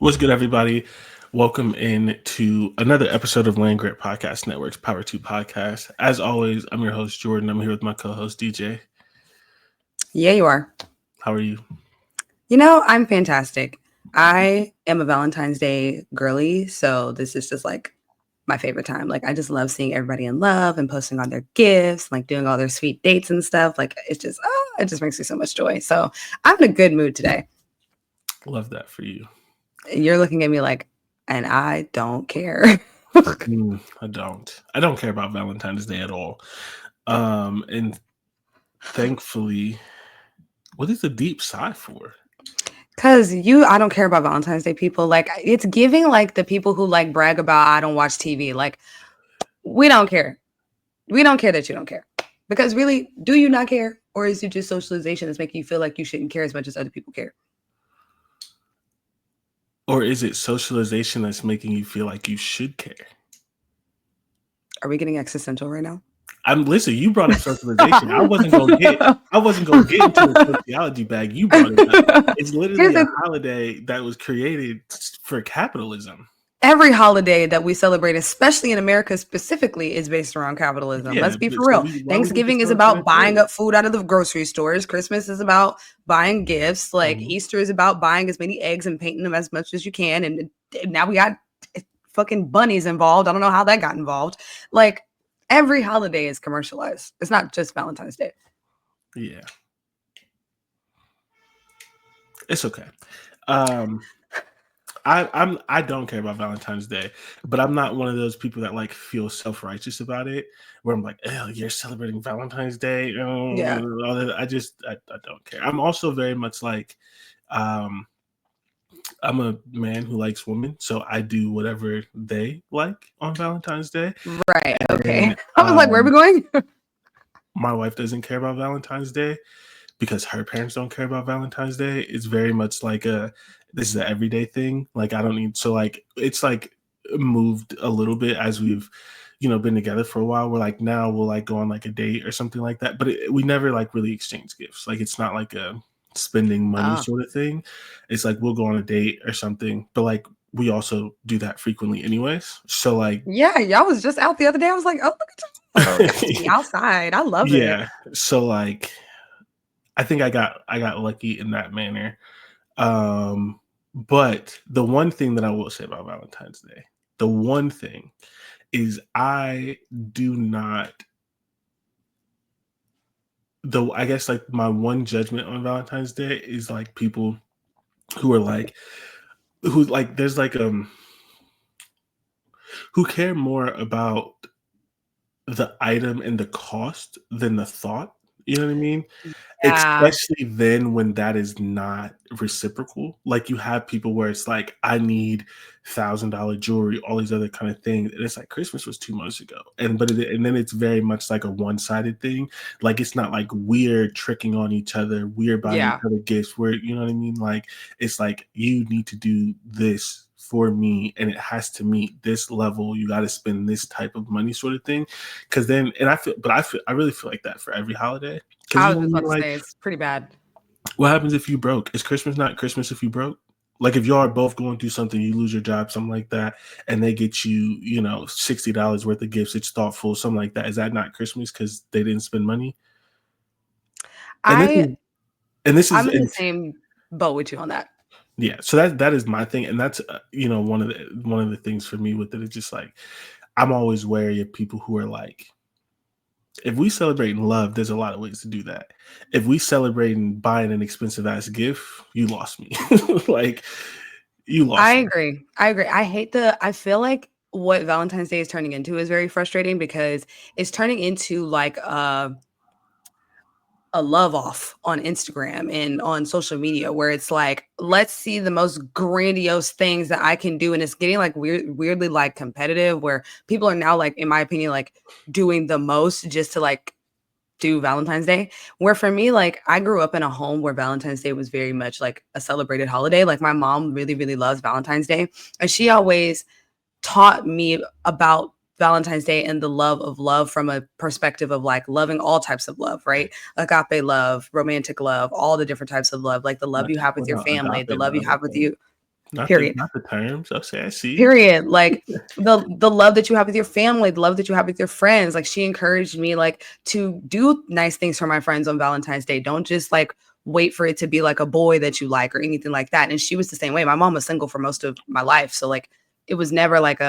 What's good, everybody? Welcome in to another episode of Land Grant Podcast Network's Power 2 Podcast. As always, I'm your host, Jordan. I'm here with my co-host, DJ. Yeah, you are. How are you? I'm fantastic. I am a Valentine's Day girly, so this is just like my favorite time. Like, I just love seeing everybody in love and posting on their gifts, like doing all their sweet dates and stuff. Like, it just makes me so much joy. So I'm in a good mood today. Love that for you. You're looking at me like, and I don't care. I don't care about Valentine's Day at all. And thankfully, what is the deep sigh for? Because I don't care about Valentine's Day people. Like, it's giving like the people who like brag about, I don't watch TV. Like, we don't care. We don't care that you don't care. Because really, do you not care? Or is it just socialization that's making you feel like you shouldn't care as much as other people care? Or is it socialization that's making you feel like you should care? Are we getting existential right now? Listen, you brought up socialization. I wasn't gonna get into the sociology bag. You brought it up. It's literally a holiday that was created for capitalism. Every holiday that we celebrate, especially in America specifically, is based around capitalism. Let's be for real. Thanksgiving is about buying up food out of the grocery stores. Christmas is about buying gifts. Like Easter is about buying as many eggs and painting them as much as you can. And now we got fucking bunnies involved. I don't know how that got involved. Like, every holiday is commercialized. It's not just Valentine's Day. Yeah. It's okay. I don't care about Valentine's Day, but I'm not one of those people that like feel self-righteous about it, where I'm like, oh, you're celebrating Valentine's Day. Yeah. I don't care. I'm also very much like, I'm a man who likes women, so I do whatever they like on Valentine's Day. Right. Okay. I was like, where are we going? My wife doesn't care about Valentine's Day because her parents don't care about Valentine's Day. It's very much like this is an everyday thing. Like, I don't need, so like, it's like moved a little bit as we've, been together for a while. We're like, now we'll like go on like a date or something like that. But we never like really exchange gifts. Like, it's not like a spending money sort of thing. It's like, we'll go on a date or something, but like, we also do that frequently anyways. So like, yeah, y'all was just out the other day. I was like, oh, look at you outside. I love it. Yeah. So like, I think I got lucky in that manner. But the one thing that I will say about Valentine's Day, the one thing is I do not, though I guess like my one judgment on Valentine's Day is like people who are like, who like, there's like, who care more about the item and the cost than the thought. You know what I mean? Yeah. Especially then when that is not reciprocal. Like, you have people where it's like, I need $1,000 jewelry, all these other kind of things. And it's like, Christmas was 2 months ago. And then it's very much like a one-sided thing. Like, it's not like we're tricking on each other, we're buying each other gifts, where, you know what I mean? Like, it's like, you need to do this for me and it has to meet this level. You got to spend this type of money, sort of thing. Because then, and I really feel like that for every holiday. I was just about to say, it's pretty bad. What happens if you broke? Is Christmas not Christmas if you broke? Like, if y'all are both going through something, you lose your job, something like that, and they get you, $60 worth of gifts, it's thoughtful, something like that. Is that not Christmas because they didn't spend money? I'm in the same boat with you on that. Yeah, so that is my thing, and that's one of the things for me with it is just like, I'm always wary of people who are like, if we celebrate in love, there's a lot of ways to do that. If we celebrate in buying an expensive ass gift, you lost me. Like, you lost I me. agree. I feel like what Valentine's Day is turning into is very frustrating because it's turning into like a love off on Instagram and on social media where it's like, let's see the most grandiose things that I can do. And it's getting like weirdly like competitive where people are now like, in my opinion, like doing the most just to like do Valentine's Day. Where for me, like I grew up in a home where Valentine's Day was very much like a celebrated holiday. Like my mom really, really loves Valentine's Day. And she always taught me about Valentine's Day and the love from a perspective of like loving all types of love, right? Agape love, romantic love, all the different types of love, like the love you have with your family, the love you have with you. Period. Not the terms. Okay, I see. Period. Like the love that you have with your family, the love that you have with your friends. Like she encouraged me like to do nice things for my friends on Valentine's Day. Don't just like wait for it to be like a boy that you like or anything like that. And she was the same way. My mom was single for most of my life. So like it was never like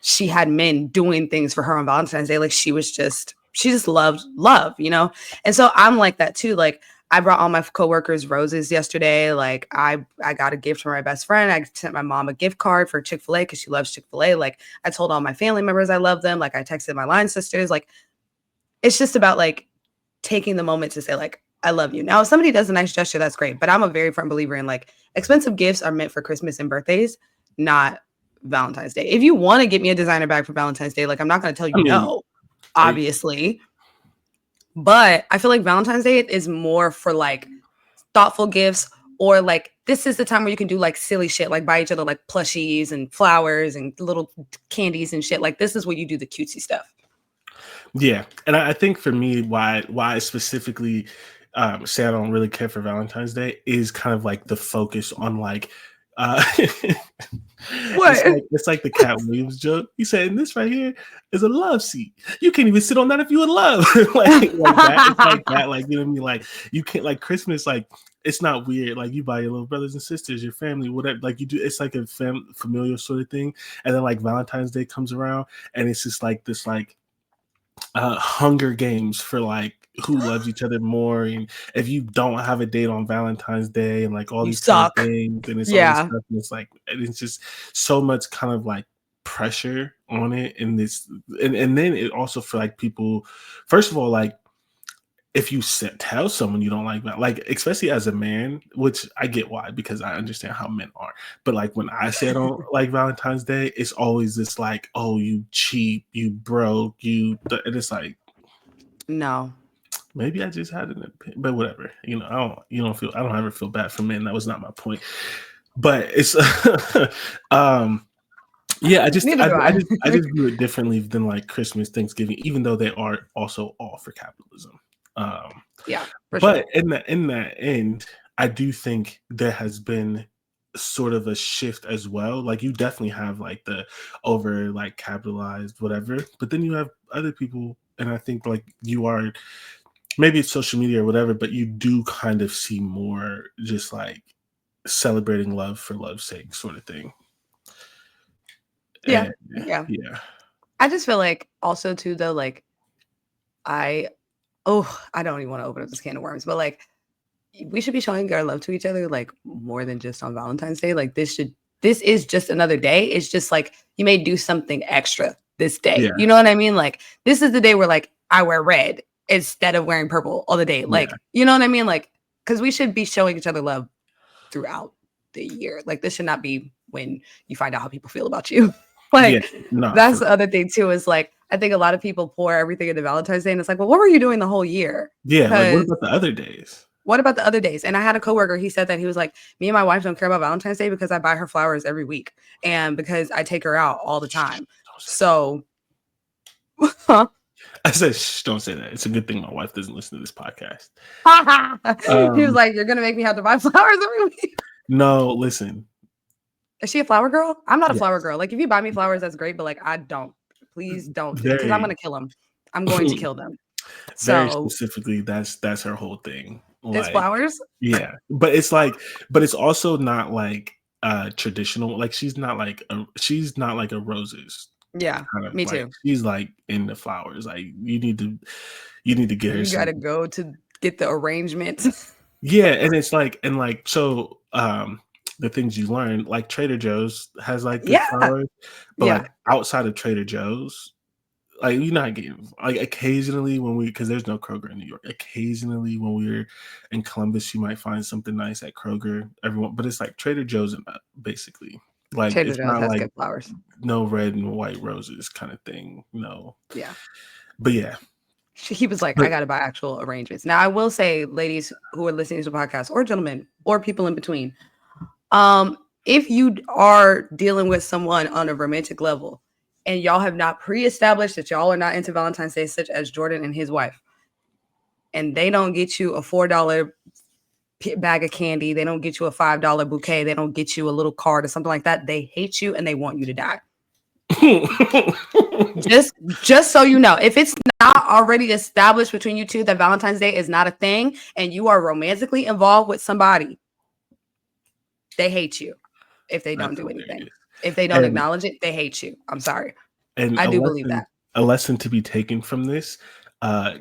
she had men doing things for her on Valentine's Day. Like she just loved love, you know? And so I'm like that too. Like I brought all my coworkers roses yesterday. Like I got a gift from my best friend. I sent my mom a gift card for Chick-fil-A because she loves Chick-fil-A. Like I told all my family members I love them. Like I texted my line sisters. Like it's just about like taking the moment to say like I love you. Now if somebody does a nice gesture, that's great. But I'm a very firm believer in like expensive gifts are meant for Christmas and birthdays, not Valentine's Day. If you want to get me a designer bag for Valentine's Day, like I'm not going to tell you no, obviously. But I feel like Valentine's Day is more for like thoughtful gifts or like this is the time where you can do like silly shit, like buy each other like plushies and flowers and little candies and shit. Like this is where you do the cutesy stuff. Yeah, and I think for me, why I specifically say I don't really care for Valentine's Day is kind of like the focus on like What? it's like the Cat Williams joke. He said, "And this right here is a love seat. You can't even sit on that if you in love." like that. It's like that. Like you know what I mean? Like you can't like Christmas. Like it's not weird. Like you buy your little brothers and sisters, your family, whatever. Like you do. It's like a familial sort of thing. And then like Valentine's Day comes around, and it's just like this like Hunger Games for like who loves each other more, and if you don't have a date on Valentine's Day, and like all You these kind of suck. things, and it's all this Yeah. stuff, and it's just so much kind of like pressure on it, and this, and then it also for like people, first of all, like if you tell someone you don't like that, like especially as a man, which I get why, because I understand how men are. But like when I say I don't like Valentine's Day, it's always this like, oh, you cheap, you broke, and it's like, No. maybe I just had an opinion, but whatever. You know, I don't ever feel bad for men. That was not my point. But it's yeah, I just Neither do I. I just view it differently than like Christmas, Thanksgiving, even though they are also all for capitalism. Yeah, for sure. But in that end, I do think there has been sort of a shift as well. Like you definitely have like the over like capitalized whatever, but then you have other people, and I think like you are, maybe it's social media or whatever, but you do kind of see more just like celebrating love for love's sake sort of thing. Yeah. And, Yeah. yeah. I just feel like also too though, like I don't even want to open up this can of worms, but like we should be showing our love to each other like more than just on Valentine's Day. Like this is just another day. It's just like you may do something extra this day. Yeah. You know what I mean? Like this is the day where like I wear red instead of wearing purple all the day. Like, you know what I mean? Like, because we should be showing each other love throughout the year. Like this should not be when you find out how people feel about you. Like that's the other thing too, is like I think a lot of people pour everything into Valentine's Day and it's like, well, what were you doing the whole year? Yeah, like what about the other days? What about the other days? And I had a coworker, he said that he was like, me and my wife don't care about Valentine's Day because I buy her flowers every week and because I take her out all the time. So I said, shh, don't say that. It's a good thing my wife doesn't listen to this podcast. He was like, you're going to make me have to buy flowers every week. No, listen. Is she a flower girl? I'm not a flower girl. Like if you buy me flowers, that's great. But like, I don't. Please don't. Because I'm going to kill them. I'm going to kill them. Very So specifically, that's her whole thing. It's Like, flowers? yeah. But it's also not like traditional. Like she's not like a roses. Yeah, Kind of me like, too. she's like into flowers. Like you need to get her. You got to go to get the arrangement. Yeah, and it's like so the things you learn, like Trader Joe's has like the flowers, but like outside of Trader Joe's, like you're not getting like occasionally because there's no Kroger in New York. Occasionally when we're in Columbus, you might find something nice at Kroger. But it's like Trader Joe's and basically. Like Trader it's Joe's not has like good flowers. no red and white roses kind of thing. No. Yeah. But yeah. He was like, I got to buy actual arrangements. Now, I will say, ladies who are listening to the podcast, or gentlemen, or people in between, if you are dealing with someone on a romantic level and y'all have not pre-established that y'all are not into Valentine's Day, such as Jordan and his wife, and they don't get you a $4 bag of candy. They don't get you a $5 bouquet. They don't get you a little card or something like that. They hate you and they want you to die. Just so you know, if it's not already established between you two that Valentine's Day is not a thing and you are romantically involved with somebody, they hate you if they don't do anything. If they don't acknowledge it, they hate you. I'm sorry. And I do believe that. A lesson to be taken from this,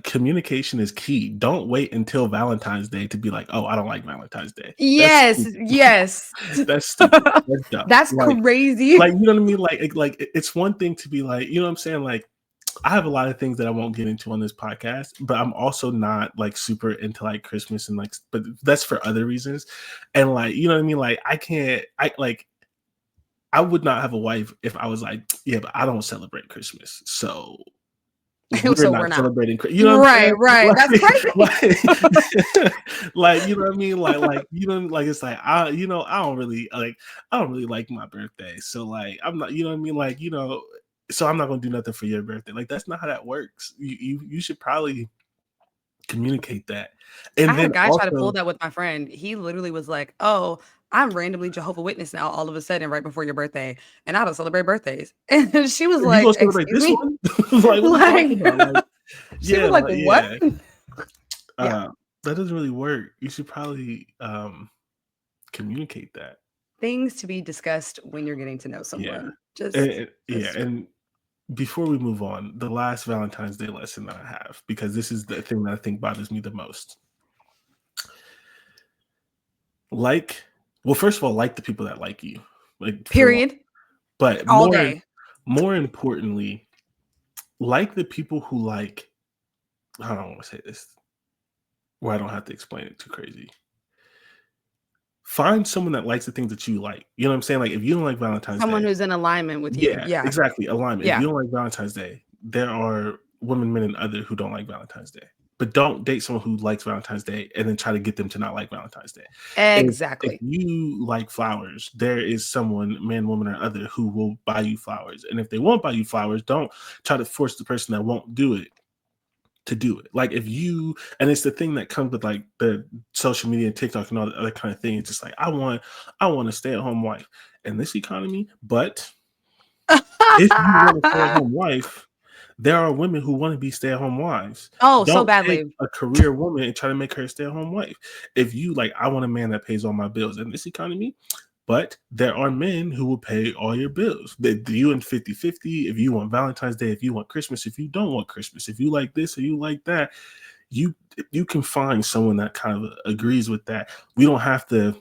communication is key. Don't wait until Valentine's Day to be like, "Oh, I don't like Valentine's Day." Yes, yes. That's stupid. That's dumb. That's crazy. Like, you know what I mean? Like it's one thing to be like, you know what I'm saying? Like, I have a lot of things that I won't get into on this podcast, but I'm also not like super into like Christmas and like, but that's for other reasons. And like, you know what I mean? Like, I would not have a wife if I was like, yeah, but I don't celebrate Christmas, so we're not celebrating. You know what I'm saying? Right. Like, that's crazy. Like, you know what I mean? Like you know, like it's like I don't really like my birthday, so like I'm not, you know what I mean? Like, you know, so I'm not gonna do nothing for your birthday. Like, that's not how that works. You should probably communicate that. And I had then a guy also, try to pull that with my friend. He literally was like, "Oh, I'm randomly Jehovah Witness now all of a sudden right before your birthday, and I don't celebrate birthdays." And she was you like, gonna celebrate "Excuse this me?" one? Like, what are you talking about? Like, She was like, "What?" Yeah. That doesn't really work. You should probably communicate that. Things to be discussed when you're getting to know someone. And before we move on, the last Valentine's Day lesson that I have, because this is the thing that I think bothers me the most. First of all, like the people that like you. Like, period. But all day. More importantly, like the people who like, I don't want to say this where I don't have to explain it too crazy. Find someone that likes the things that you like. You know what I'm saying? Like, if you don't like Valentine's Someone Day, who's in alignment with you. Yeah, exactly. Alignment. Yeah. If you don't like Valentine's Day, there are women, men, and other who don't like Valentine's Day. But don't date someone who likes Valentine's Day and then try to get them to not like Valentine's Day. Exactly. If you like flowers, there is someone, man, woman, or other, who will buy you flowers. And if they won't buy you flowers, don't try to force the person that won't do it to do it. Like, if you, and it's the thing that comes with like the social media and TikTok and all that other kind of thing. It's just like, I want a stay-at-home wife in this economy, but if you want a stay-at-home wife, there are women who want to be stay-at-home wives. Don't so badly. Take a career woman and try to make her a stay-at-home wife. If you like, I want a man that pays all my bills in this economy, but there are men who will pay all your bills. You and 50-50, if you want Valentine's Day, if you want Christmas, if you don't want Christmas, if you like this or you like that, you can find someone that kind of agrees with that. We don't have to.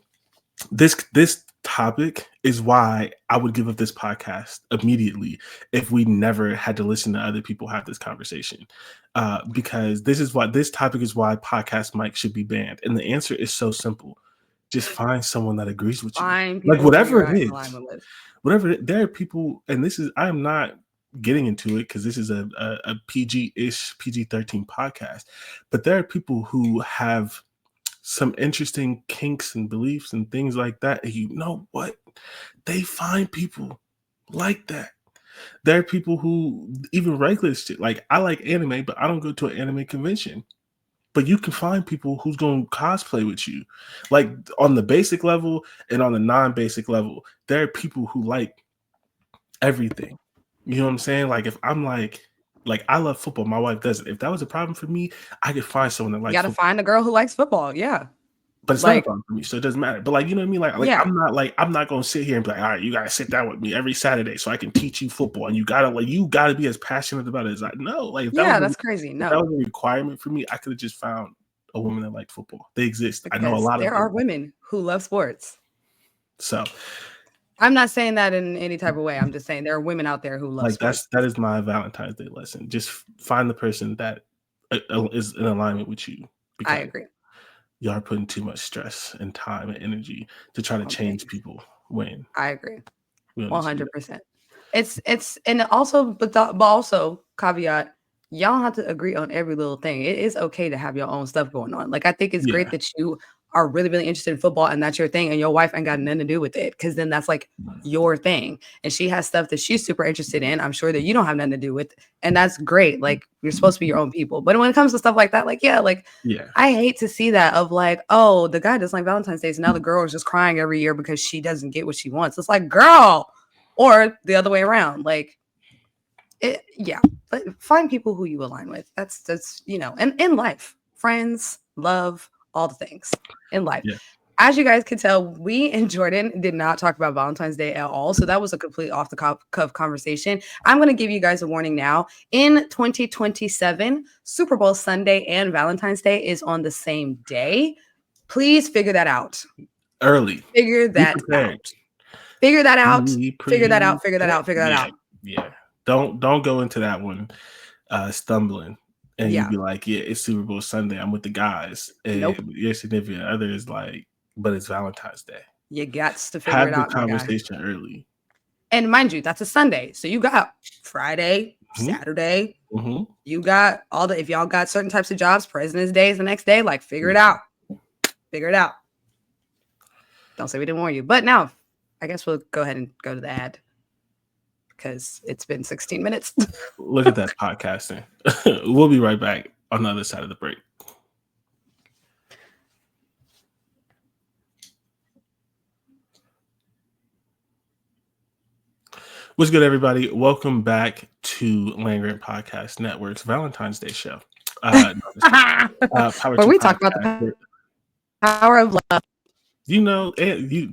This topic is why I would give up this podcast immediately if we never had to listen to other people have this conversation. Because this topic is why podcast mic should be banned. And the answer is so simple. Just find someone that agrees with you. Like, whatever it is. There are people, and I am not getting into it because this is a PG-ish, PG-13 podcast, but there are people who have some interesting kinks and beliefs and things like that. And you know what? They find people like that. There are people who, even regular shit, like, I like anime, but I don't go to an anime convention. But you can find people who's going to cosplay with you. Like, on the basic level and on the non-basic level, there are people who like everything. You know what I'm saying? Like, if I'm like I love football, my wife doesn't. If that was a problem for me, I could find someone that likes football. You got to find a girl who likes football. Yeah. But it's not a problem for me, so it doesn't matter. But like, you know what I mean? I'm not gonna sit here and be like, all right, you gotta sit down with me every Saturday so I can teach you football, and you gotta be as passionate about it as I know. Like, that's crazy. No, if that was a requirement for me, I could have just found a woman that liked football. They exist. Because I know a lot of them. There are women who love sports. So I'm not saying that in any type of way. I'm just saying there are women out there who love sports. That is my Valentine's Day lesson. Just find the person that is in alignment with you. I agree. Y'all are putting too much stress and time and energy to try to change people. When I agree, 100%. It's and also, but also caveat: y'all don't have to agree on every little thing. It is okay to have your own stuff going on. Like, I think it's great that you are really, really interested in football and that's your thing, and your wife ain't got nothing to do with it, because then that's like your thing. And she has stuff that she's super interested in, I'm sure, that you don't have nothing to do with. And that's great. Like, you're supposed to be your own people. But when it comes to stuff like that, like, yeah, like, Yeah. I hate to see that of like, oh, the guy doesn't like Valentine's Day, so now the girl is just crying every year because she doesn't get what she wants. It's like, girl, or the other way around. Like, yeah, but find people who you align with. That's and in life, friends, love, all the things in life. Yeah. As you guys can tell, we and Jordan did not talk about Valentine's Day at all. So that was a complete off the cuff conversation. I'm going to give you guys a warning now. In 2027, Super Bowl Sunday and Valentine's Day is on the same day. Please figure that out. Early. Figure that out. Figure that out. Figure that out. Figure that out. Figure that out. Yeah. Don't go into that one stumbling. And you'd be like, yeah, it's Super Bowl Sunday. I'm with the guys. And your significant other is like, but it's Valentine's Day. You got to figure it out. Have the conversation early. And mind you, that's a Sunday. So you got Friday, Saturday. You got all if y'all got certain types of jobs, President's Day is the next day. Like, figure it out. Figure it out. Don't say we didn't warn you. But now, I guess we'll go ahead and go to the ad, because it's been 16 minutes. Look at that podcasting. We'll be right back on the other side of the break. What's good, everybody? Welcome back to Land Grant Podcast Network's Valentine's Day show. Where we talk about the power of love.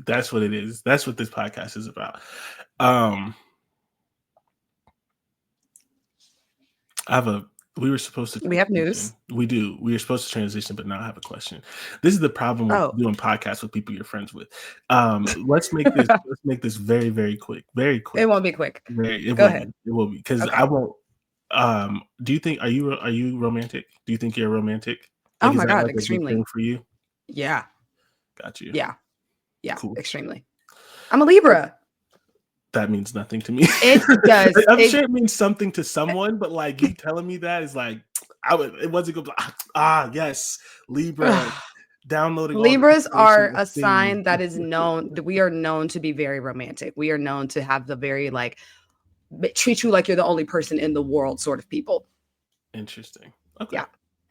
That's what it is. That's what this podcast is about. We were supposed to. We have news. We do. We were supposed to transition, but now I have a question. This is the problem with doing podcasts with people you're friends with. Let's make this very, very quick. Very quick. It won't be quick. Go ahead. It will be, because I won't. Do you think are you romantic? Do you think you're romantic? Like, oh my God, extremely. For you? Yeah. Got you. Yeah. Cool. Extremely. I'm a Libra. That means nothing to me. It does. I'm sure it means something to someone, but like, you telling me that is like, it wasn't good. Yes, Libra. Downloading. Libras are a sign that is known. We are known to be very romantic. We are known to have the very like treat you like you're the only person in the world sort of people. Interesting. Okay.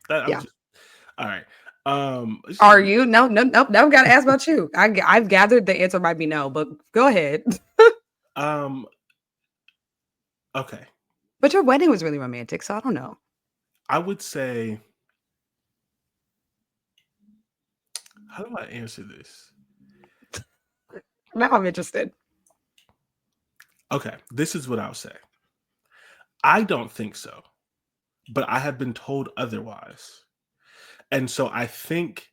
Yeah. All right. Are you? No. Got to ask about you. I've gathered the answer might be no, but go ahead. Okay. But your wedding was really romantic, so I don't know. I would say, how do I answer this? Now I'm interested. Okay, this is what I'll say. I don't think so, but I have been told otherwise. And so I think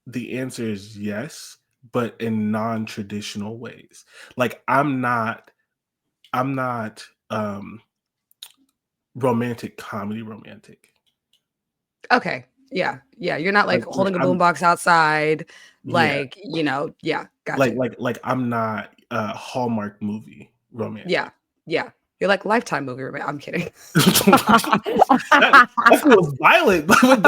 the answer is yes, but in non-traditional ways. Like, I'm not romantic comedy romantic. Okay. Yeah. You're not like holding a boombox outside. Like, gotcha. Like I'm not a Hallmark movie romantic. Yeah. You're like Lifetime movie romantic. I'm kidding. that feels violent. I'm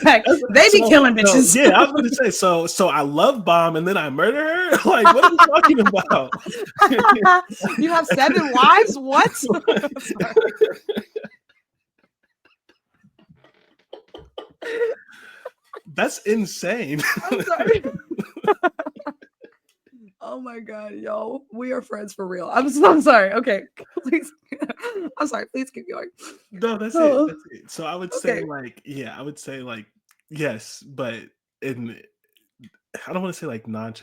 like, they be killing bitches. Yeah, I was going to say, so I love bomb and then I murder her? Like, what are you talking about? You have 7 wives? What? That's insane. I'm sorry. Oh my God, yo, we are friends for real. I'm sorry. Okay, please. I'm sorry. Please keep going. No, that's it. That's it. So I would say yes, but I don't want to say like non.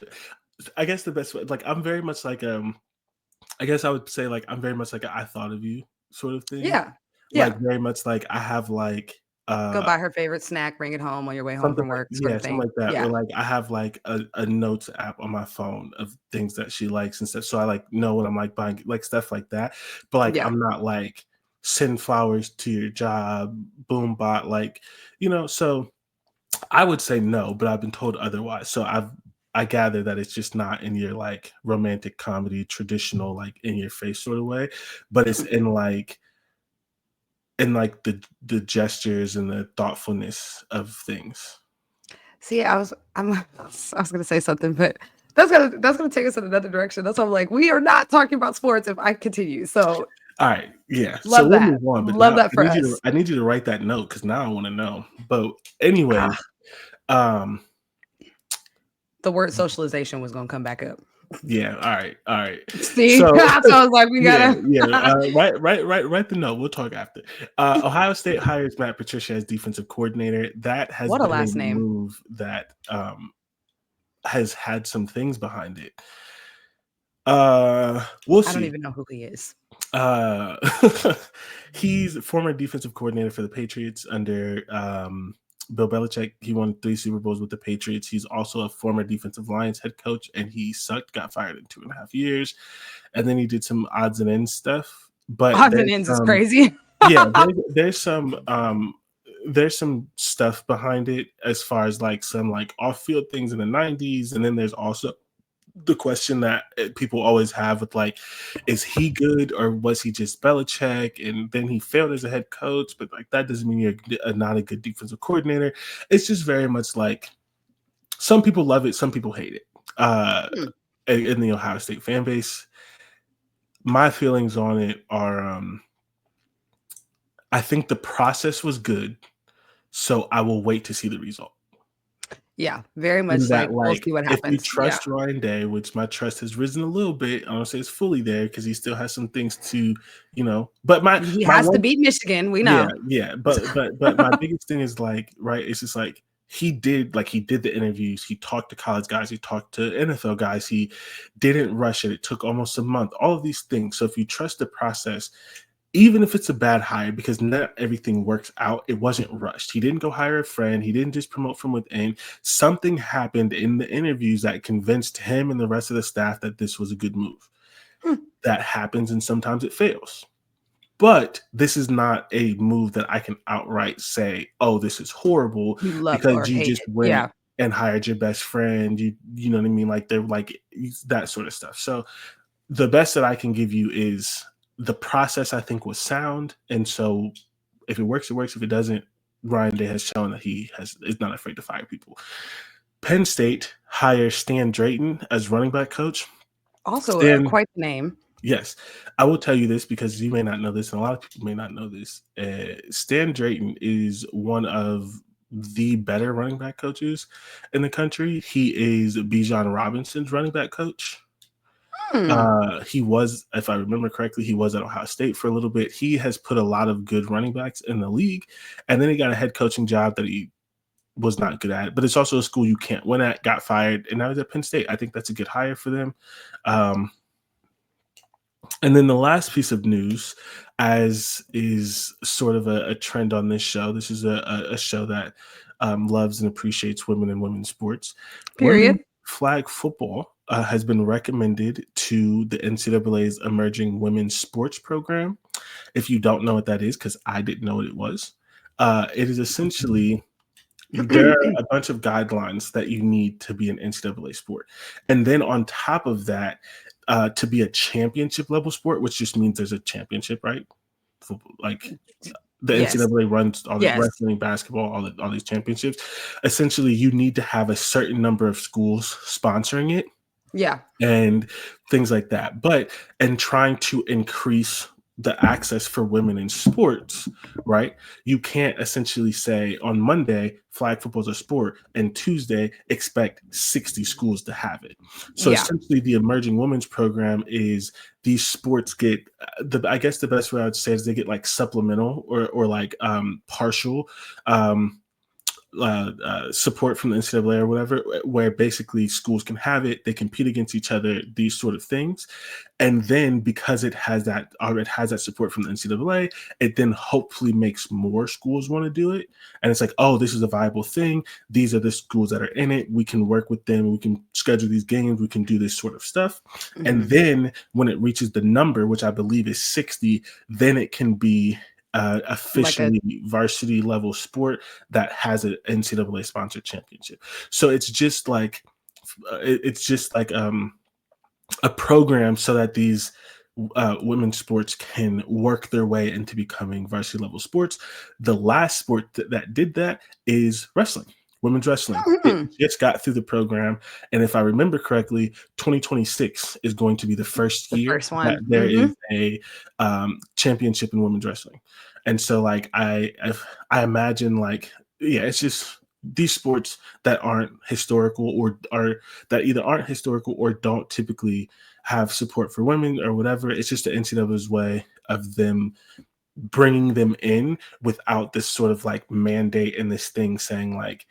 I guess the best way, like, I'm very much like I guess I would say like I'm very much like I thought of you sort of thing. Yeah. Like, very much like I have like go buy her favorite snack, bring it home on your way home from work. Something like that. Yeah. Or like I have like a notes app on my phone of things that she likes and stuff. So I like know what I'm like buying, like stuff like that. But like I'm not like send flowers to your job, boom bot, like, so I would say no, but I've been told otherwise. So I gather that it's just not in your like romantic comedy, traditional, like in your face sort of way, but it's in like the gestures and the thoughtfulness of things. See, I was gonna say something, but that's gonna take us in another direction. That's why I'm like, we are not talking about sports if I continue. So All right, yeah. So love we'll that. move on, but Love now that for us. I need you to write that note because now I want to know. But anyways, Ah, um, the word socialization was gonna come back up. yeah. All right. See, So so I was like, we yeah, gotta. yeah. Write the note. We'll talk after. Ohio State hires Matt Patricia as defensive coordinator. That has What a been a last name. move that has had some things behind it. We'll I don't see. even know who he is. Uh, he's a former defensive coordinator for the Patriots under Bill Belichick. He won 3 Super Bowls with the Patriots. He's also a former defensive Lions head coach, and he sucked, got fired in 2.5 years. And then he did some odds and ends stuff. But Odds and ends is crazy. yeah, there's some stuff behind it as far as like some like off-field things in the 90s, and then there's also the question that people always have with like, is he good or was he just Belichick? And then he failed as a head coach, but like that doesn't mean you're not a good defensive coordinator. It's just very much like some people love it, some people hate it. In the Ohio State fan base, my feelings on it are, I think the process was good, so I will wait to see the result. Yeah, very In much that, like we'll like, see what if you happens. Yeah. trust Ryan Day, which my trust has risen a little bit, I don't say it's fully there because he still has some things to, but He my has to one beat Michigan, we yeah, know. yeah, but my biggest thing is like, right, it's just like he did the interviews, he talked to college guys, he talked to NFL guys, he didn't rush it. It took almost a month, all of these things. So if you trust the process, even if it's a bad hire, because not everything works out, it wasn't rushed. He didn't go hire a friend. He didn't just promote from within. Something happened in the interviews that convinced him and the rest of the staff that this was a good move. Hmm. That happens, and sometimes it fails. But this is not a move that I can outright say, oh, this is horrible You love or because you hate just it. went Yeah. and hired your best friend. You know what I mean? Like they're like that sort of stuff. So the best that I can give you is the process I think was sound. And so if it works, it works. If it doesn't, Ryan Day has shown that is not afraid to fire people. Penn State hires Stan Drayton as running back coach. Also, Stan, quite the name. yes, I will tell you this because you may not know this, and a lot of people may not know this. Stan Drayton is one of the better running back coaches in the country. He is Bijan Robinson's running back coach. Hmm. He was, if I remember correctly, he was at Ohio State for a little bit. He has put a lot of good running backs in the league, and then he got a head coaching job that he was not good at. But it's also a school you can't win at. Got fired, and now he's at Penn State. I think that's a good hire for them. And then the last piece of news, as is sort of a trend on this show. This is a show that loves and appreciates women and women's sports. Women's Period. flag football has been recommended to the NCAA's Emerging Women's Sports Program. If you don't know what that is, because I didn't know what it was, it is essentially there are a bunch of guidelines that you need to be an NCAA sport. And then on top of that, to be a championship level sport, which just means there's a championship, right? Like the Yes. NCAA runs all the Yes. wrestling, basketball, all these championships. Essentially, you need to have a certain number of schools sponsoring it Yeah. and things like that. And trying to increase the access for women in sports, right? You can't essentially say on Monday, flag football is a sport, and Tuesday, expect 60 schools to have it. So Yeah. essentially, the emerging women's program is these sports get I guess the best way I would say is they get like supplemental or like partial support from the NCAA or whatever, where basically schools can have it, they compete against each other, these sort of things. And then because it has that support from the NCAA, it then hopefully makes more schools want to do it. And it's like, oh, this is a viable thing. These are the schools that are in it. We can work with them. We can schedule these games. We can do this sort of stuff. Mm-hmm. And then when it reaches the number, which I believe is 60, then it can be officially like varsity level sport that has an NCAA sponsored championship. So it's just like a program so that these women's sports can work their way into becoming varsity level sports. The last sport that did that is wrestling. women's wrestling. It Mhm. just got through the program, and if I remember correctly, 2026 is going to be the first The year first that one. there is a championship in women's wrestling. And so, like, I imagine, like, yeah, it's just these sports that aren't historical or are that either aren't historical or don't typically have support for women or whatever. It's just the NCAA's way of them bringing them in without this sort of like mandate and this thing saying like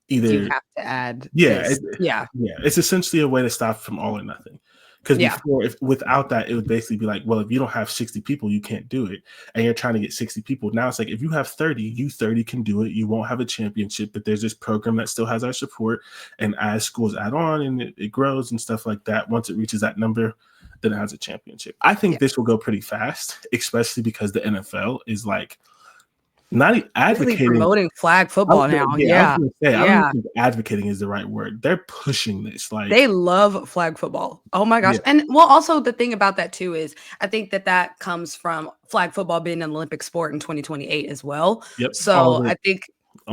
You either have to add yeah, this. Yeah. yeah, it's essentially a way to stop from all or nothing. Because Yeah. before, if without that, it would basically be like, well, if you don't have 60 people, you can't do it, and you're trying to get 60 people. Now it's like if you have 30, you 30 can do it. You won't have a championship, but there's this program that still has our support, and as schools add on and it grows and stuff like that, once it reaches that number, then it has a championship. I think Yeah. this will go pretty fast, especially because the NFL is like not Really advocating. promoting flag football now. I was Yeah. gonna say, I don't even Yeah. think advocating is the right word. They're pushing this, They like, love flag football. Oh my gosh. yeah, And well, also the thing about that too is I think that that comes from flag football being an Olympic sport in 2028 as well. yep, all So of I it think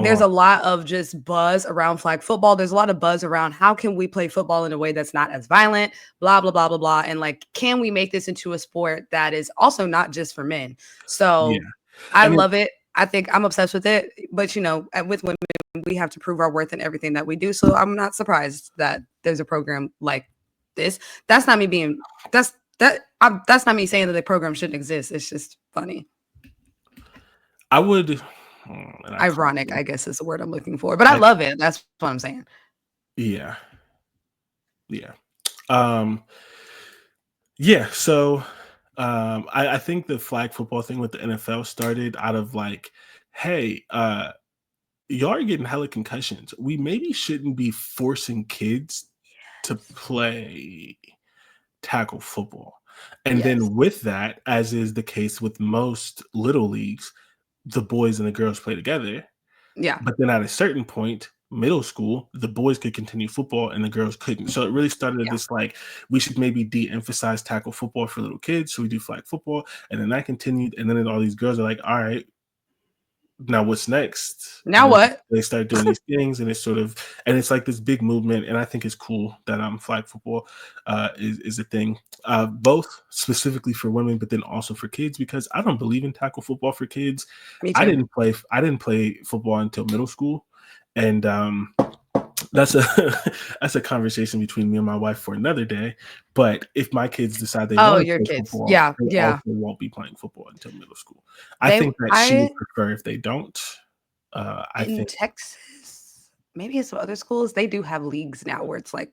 there's along. a lot of just buzz around flag football. There's a lot of buzz around how can we play football in a way that's not as violent, blah, blah, blah, blah, blah. And like, can we make this into a sport that is also not just for men? Yeah, So I and it love it. I think I'm obsessed with it. But, with women, we have to prove our worth in everything that we do. So I'm not surprised that there's a program like this. That's not me being that's not me saying that the program shouldn't exist. It's just funny. I would and I call Ironic, I guess is the word I'm looking for. But I I love it. That's what I'm saying. yeah, yeah. Um, yeah, so, I think the flag football thing with the NFL started out of like, "Hey, y'all are getting hella concussions. We maybe shouldn't be forcing kids to play tackle football." And Yes. then with that, as is the case with most little leagues, the boys and the girls play together. Yeah. But then at a certain point, middle school, the boys could continue football and the girls couldn't. So it really started Yeah. this like we should maybe de-emphasize tackle football for little kids. So we do flag football. And then that continued. And then all these girls are like, all right, now what's next? And Now then what? they start doing these things, and it's sort of and it's like this big movement, and I think it's cool that flag football is a thing, both specifically for women, but then also for kids because I don't believe in tackle football for kids. Me I too. didn't play I didn't play football until middle school, and that's a that's a conversation between me and my wife for another day. But if my kids decide they Oh, want to your play kids. football, Yeah. they also Yeah. won't be playing football until middle school. I They think that she I would prefer if they don't. I in think Texas, maybe it's some other schools, they do have leagues now where it's like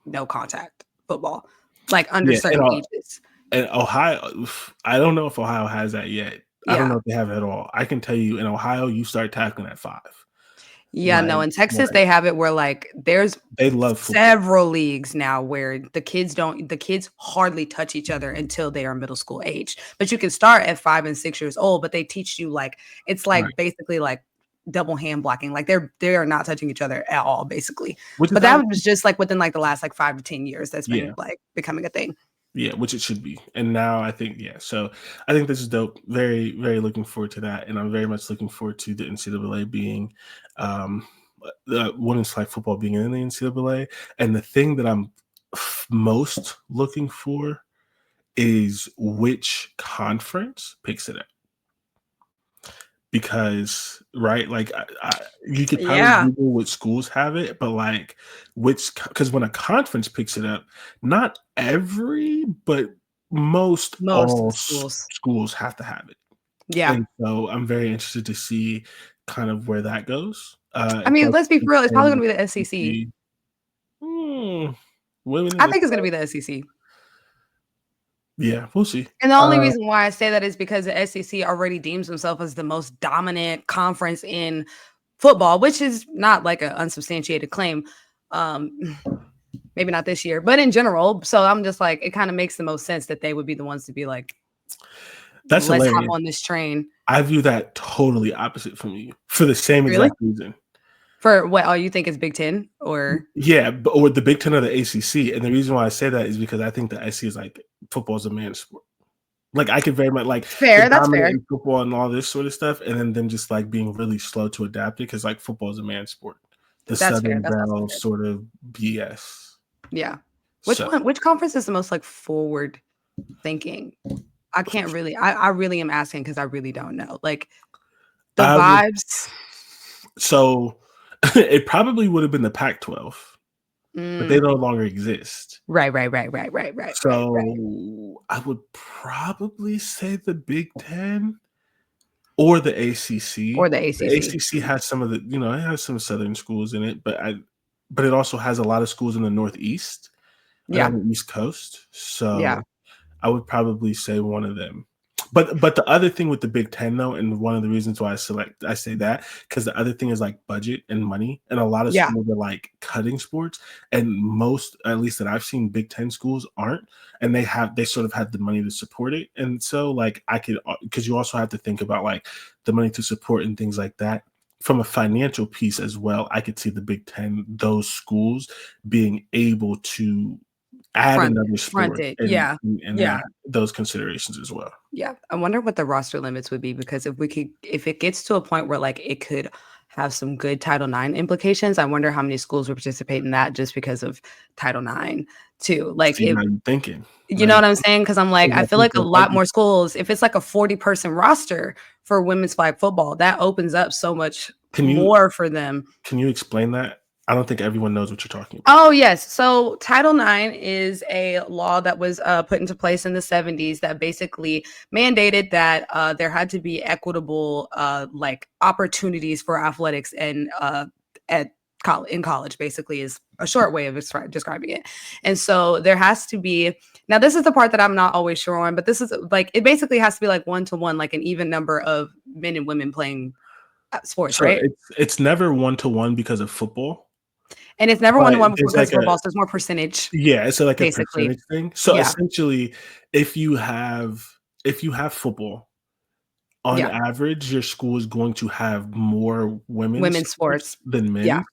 no contact football, like under yeah, certain ages. and Ohio, I don't know if Ohio has that yet. I don't Yeah. know if they have it at all. I can tell you in Ohio, you start tackling at 5. Yeah, Like no, in Texas, like, they have it where, like, there's they love football. several leagues now where the kids hardly touch each other until they are middle school age. But you can start at 5 and 6 years old, but they teach you, like it's, Right. like, basically, like, double hand blocking, like, they are not touching each other at all, basically. Which is But that how was just, like, within, like, the last, like, 5 to 10 years that's been, yeah. like, becoming a thing. Yeah, which it should be. And now I think, yeah, so I think this is dope. Very, very looking forward to that. And I'm very much looking forward to the NCAA being the women's flag football being in the NCAA. And the thing that I'm most looking for is which conference picks it up. Because right, like you could probably Yeah. Google what schools have it, but like which because when a conference picks it up, not every, but most Most all schools. schools have to have it, Yeah. and so I'm very interested to see kind of where that goes. I If mean, that's let's be the for real, it's probably same gonna be the SEC. SEC. Hmm, women in I the think it's gonna be the SEC. yeah, we'll see. And the only reason why I say that is because the SEC already deems himself as the most dominant conference in football, which is not like an unsubstantiated claim. Um, maybe not this year, but in general. So I'm just like, it kind of makes the most sense that they would be the ones to be like, That's let's hop hilarious. on this train. I view that totally opposite from you for the same Really? exact reason. For what? Oh, you think it's Big Ten or? Yeah, or the Big Ten or the ACC, and the reason why I say that is because I think the SEC is like football is a man's sport. Like I could very much like the Fair, that's dominant fair. in football and all this sort of stuff, and then them just like being really slow to adapt it because like football is a man's sport. the That's fair. Southern That's also Bell fair. sort of BS. Yeah. So Which conference is the most like forward thinking? I can't really I really am asking because I really don't know. Like the I would vibes. so it probably would have been the Pac-12, but they Mm, no longer exist. right. So I would probably say the Big Ten or the Or ACC. the The ACC. ACC has some of the, it has some Southern schools in it, but it also has a lot of schools in the Northeast and Yeah. on the East Coast. Yeah. So I would probably say one of them. But the other thing with the Big Ten though, and one of the reasons why I say that, because the other thing is like budget and money, and a lot of Yeah. schools are like cutting sports, and most, at least that I've seen, Big Ten schools aren't, and they sort of have the money to support it, and so like I could, because you also have to think about like the money to support and things like that. From a financial piece as well, I could see the Big Ten, those schools being able to add another Front sport it. and Yeah. and Yeah. that those considerations as well. Yeah. I wonder what the roster limits would be because if it gets to a point where like it could have some good Title IX implications, I wonder how many schools would participate in that just because of Title IX too. Like See, if now you're thinking. you Now know you what I'm saying? Because I'm like, 'cause I I feel think like a the lot budget. more schools, if it's like a 40-person roster for women's flag football, that opens up so much Can you more for them. can you explain that? I don't think everyone knows what you're talking about. Oh, yes. So Title IX is a law that was put into place in the 70s that basically mandated that there had to be equitable like opportunities for athletics and at in college, basically is a short way of describing it. And so there has to be, now this is the part that I'm not always sure on, but this is like, it basically has to be like 1-to-1, like an even number of men and women playing sports, So right? it's never 1-to-1 because of football, And it's never but 1-to-1 there's because like of football, so there's more percentage, it's like a basically. percentage thing. So Yeah. essentially, if you have if you have football, on Yeah. average, your school is going to have more women's Women's sports sports. than Yeah. men's,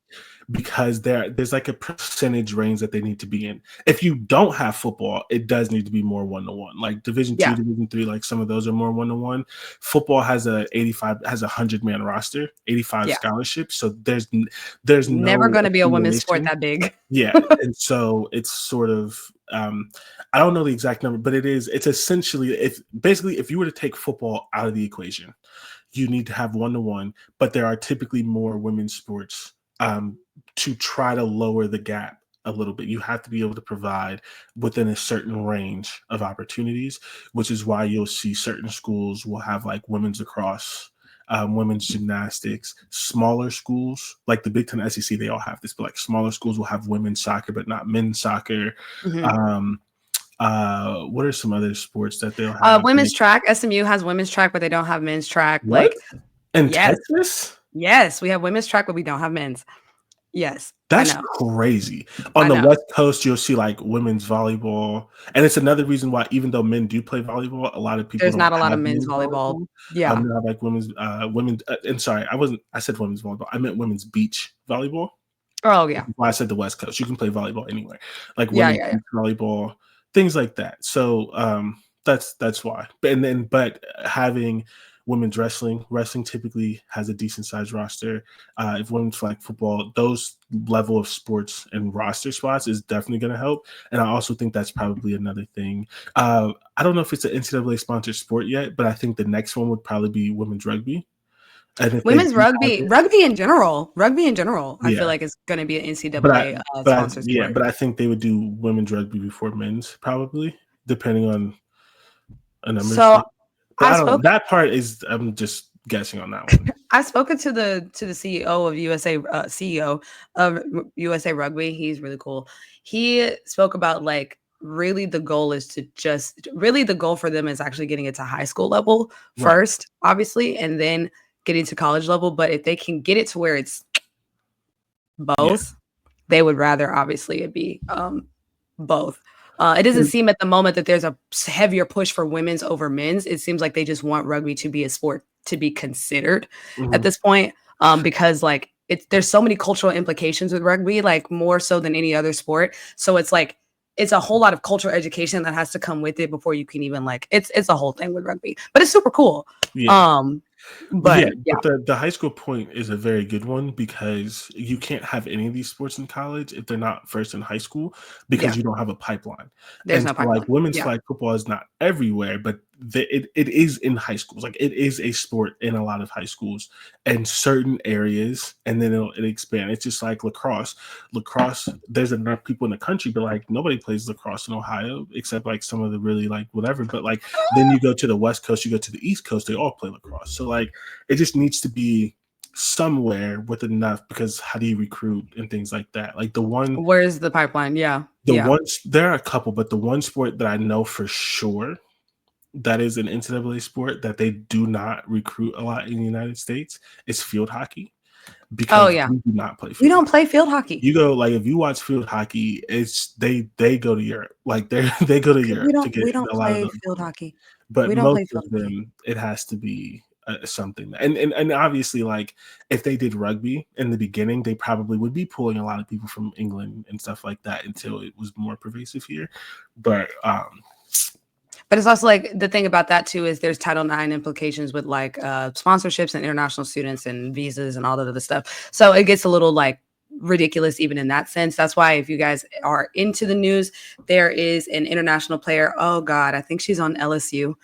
because there's like a percentage range that they need to be in. If you don't have football, it does need to be more 1-to-1. Like Division 2, Yeah. Division 3, like some of those are more 1-to-1. Football has a 100-man roster, 85 Yeah. scholarships. So there's Never no gonna be a women's sport accumulation. that big. Yeah, and so it's sort of, I don't know the exact number, but it's essentially, if you were to take football out of the equation, you need to have 1-to-1, but there are typically more women's sports, to try to lower the gap a little bit. You have to be able to provide within a certain range of opportunities, which is why you'll see certain schools will have like women's lacrosse, women's gymnastics. Smaller schools like the Big Ten, SEC, they all have this, but like smaller schools will have women's soccer but not men's soccer. Mhm. What are some other sports that they'll have? Like, Women's track, SMU has women's track, but they don't have men's track. what? Like, In yes. Texas? Yes, we have women's track, but we don't have men's. Yes, I That's know. crazy. I On the know. West Coast, you'll see like women's volleyball, and it's another reason why, even though men do play volleyball, a lot of people There's don't not a lot have of men's men's volleyball. volleyball. Yeah. They have like women. And sorry, I said women's volleyball. I meant women's beach volleyball. Oh, yeah. Why I said the West Coast. You can play volleyball anywhere, like Yeah, women's yeah, yeah. beach volleyball, things like that. So that's why. But having women's wrestling typically has a decent sized roster. If women's flag football, those level of sports and roster spots is definitely going to help. And I also think that's probably another thing. I don't know if it's an NCAA sponsored sport yet, but I think the next one would probably be women's rugby. And if they Women's do have rugby, it, rugby in general, I feel yeah. like it's gonna be an But I NCAA but I sponsored yeah, sport. but I think they would do women's rugby before men's, probably, depending on a number of So things. But I've I don't know. spoken That part is, I'm just guessing on that one. I've spoken to the CEO of CEO of USA Rugby. He's really cool. He spoke about like really the goal is to just really the goal for them is actually getting it to high school level Right. first, obviously, and then getting to college level. But if they can get it to where it's Yeah. both, they would rather obviously it be both. It doesn't And seem at the moment that there's a heavier push for women's over men's. It seems like they just want rugby to be a sport to be considered at mhm, this point, because like there's so many cultural implications with rugby, like more so than any other sport. So it's like it's a whole lot of cultural education that has to come with it before you can even like it's a whole thing with rugby, but it's super cool. yeah. Um, Yeah, But yeah, but the high school point is a very good one because you can't have any of these sports in college if they're not first in high school because yeah, you don't have a pipeline. there's And no so, like, pipeline. women's Yeah. flag football is not everywhere, but it is in high schools. Like, it is a sport in a lot of high schools and certain areas, and then it'll expand. It's just like lacrosse. Lacrosse, there's enough people in the country, but like nobody plays lacrosse in Ohio except like some of the really like whatever. But like then you go to the West Coast, you go to the East Coast, they all play lacrosse. So like it just needs to be somewhere with enough because how do you recruit and things like that? Like Where's the pipeline? Yeah. the Yeah. ones there are a couple, but the one sport that I know for sure that is an NCAA sport that they do not recruit a lot in the United States is field hockey Oh because yeah. we do not play We field don't hockey. play field hockey. You go like if you watch field hockey, it's they go to Europe. Like they go to We Europe to don't get we don't a lot of play the field equipment. hockey. But We don't most play of field hockey. them, it has to be, something and obviously, like, if they did rugby in the beginning, they probably would be pulling a lot of people from England and stuff like that until it was more pervasive here, but, But it's also like the thing about that too is there's Title IX implications with like sponsorships and international students and visas and all that other stuff. So it gets a little like ridiculous even in that sense. That's why if you guys are into the news, there is an international player. Oh God, I think she's on LSU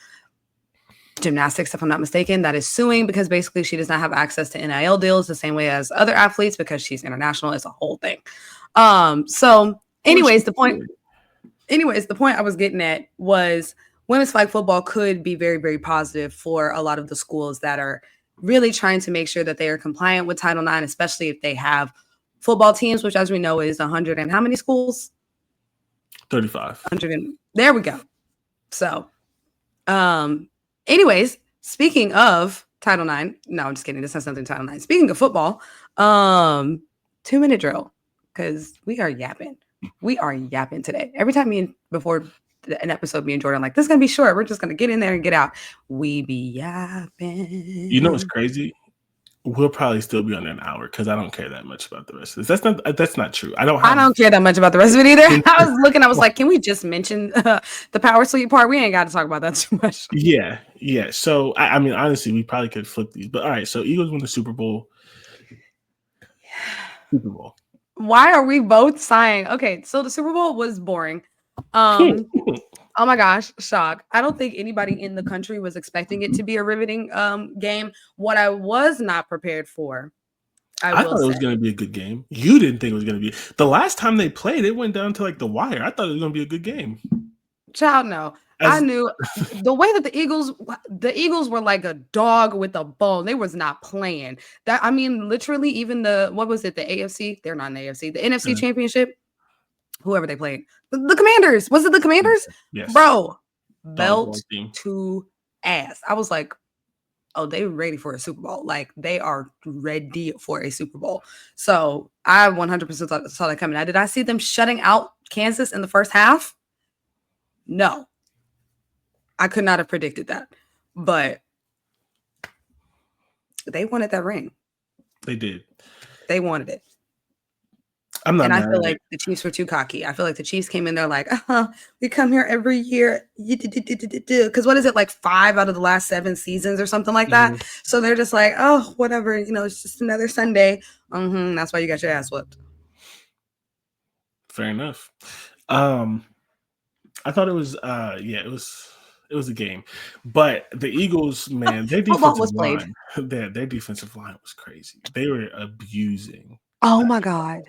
gymnastics, if I'm not mistaken, that is suing because basically she does not have access to NIL deals the same way as other athletes because she's international. It's a whole thing. So course you anyways, the point I was getting at was women's flag football could be very, very positive for a lot of the schools that are really trying to make sure that they are compliant with Title IX, especially if they have football teams, which, as we know, is 100 and how many schools? 35. 100 and there we go. So, anyways, speaking of Title IX, no, I'm just kidding. This has nothing to Title IX. Speaking of football, 2-minute drill because we are yapping. We are yapping today. Every time before an episode, me and Jordan like this is gonna be short. We're just gonna get in there and get out. We be yapping. You know what's crazy? We'll probably still be under an hour because I don't care that much about the rest of this. That's not true. I don't I have don't care that much about the rest of it either. I was looking. I was like, can we just mention the power sweep part? We ain't got to talk about that too much. Yeah, yeah. So I mean, honestly, we probably could flip these. But all right, so Eagles win the Super Bowl. Super Bowl. Why are we both sighing? Okay, so the Super Bowl was boring. Oh my gosh, shock. I don't think anybody in the country was expecting it to be a riveting game. What I was not prepared for, I I will thought it say. was going to be a good game. You didn't think it was going to be. The last time they played, it went down to like the wire. I thought it was going to be a good game. Child, no. I As knew the way that the Eagles were like a dog with a bone. They was not playing. That I mean, literally, even what was it? The AFC? They're not in the AFC. The NFC uh, Championship. Whoever they played, the Commanders. Was it the Commanders? yes, Bro, dog belt ball team. to ass. I was like, oh, they were ready for a Super Bowl. Like they are ready for a Super Bowl. So I 100% saw that coming. Did I see them shutting out Kansas in the first half? No, I could not have predicted that. But they wanted that ring. They did. They wanted it. I'm not And I mad feel at like it. the Chiefs were too cocky. I feel like the Chiefs came in there like, we come here every year. Because what is it, like 5 out of the last 7 seasons or something like that? Mhm. So they're just like, oh, whatever. It's just another Sunday. That's why you got your ass whipped. Fair enough. I thought it was it was a game. But the Eagles, man, their Football defensive was played. line, their defensive line was crazy. They were abusing Oh, that my defense. God.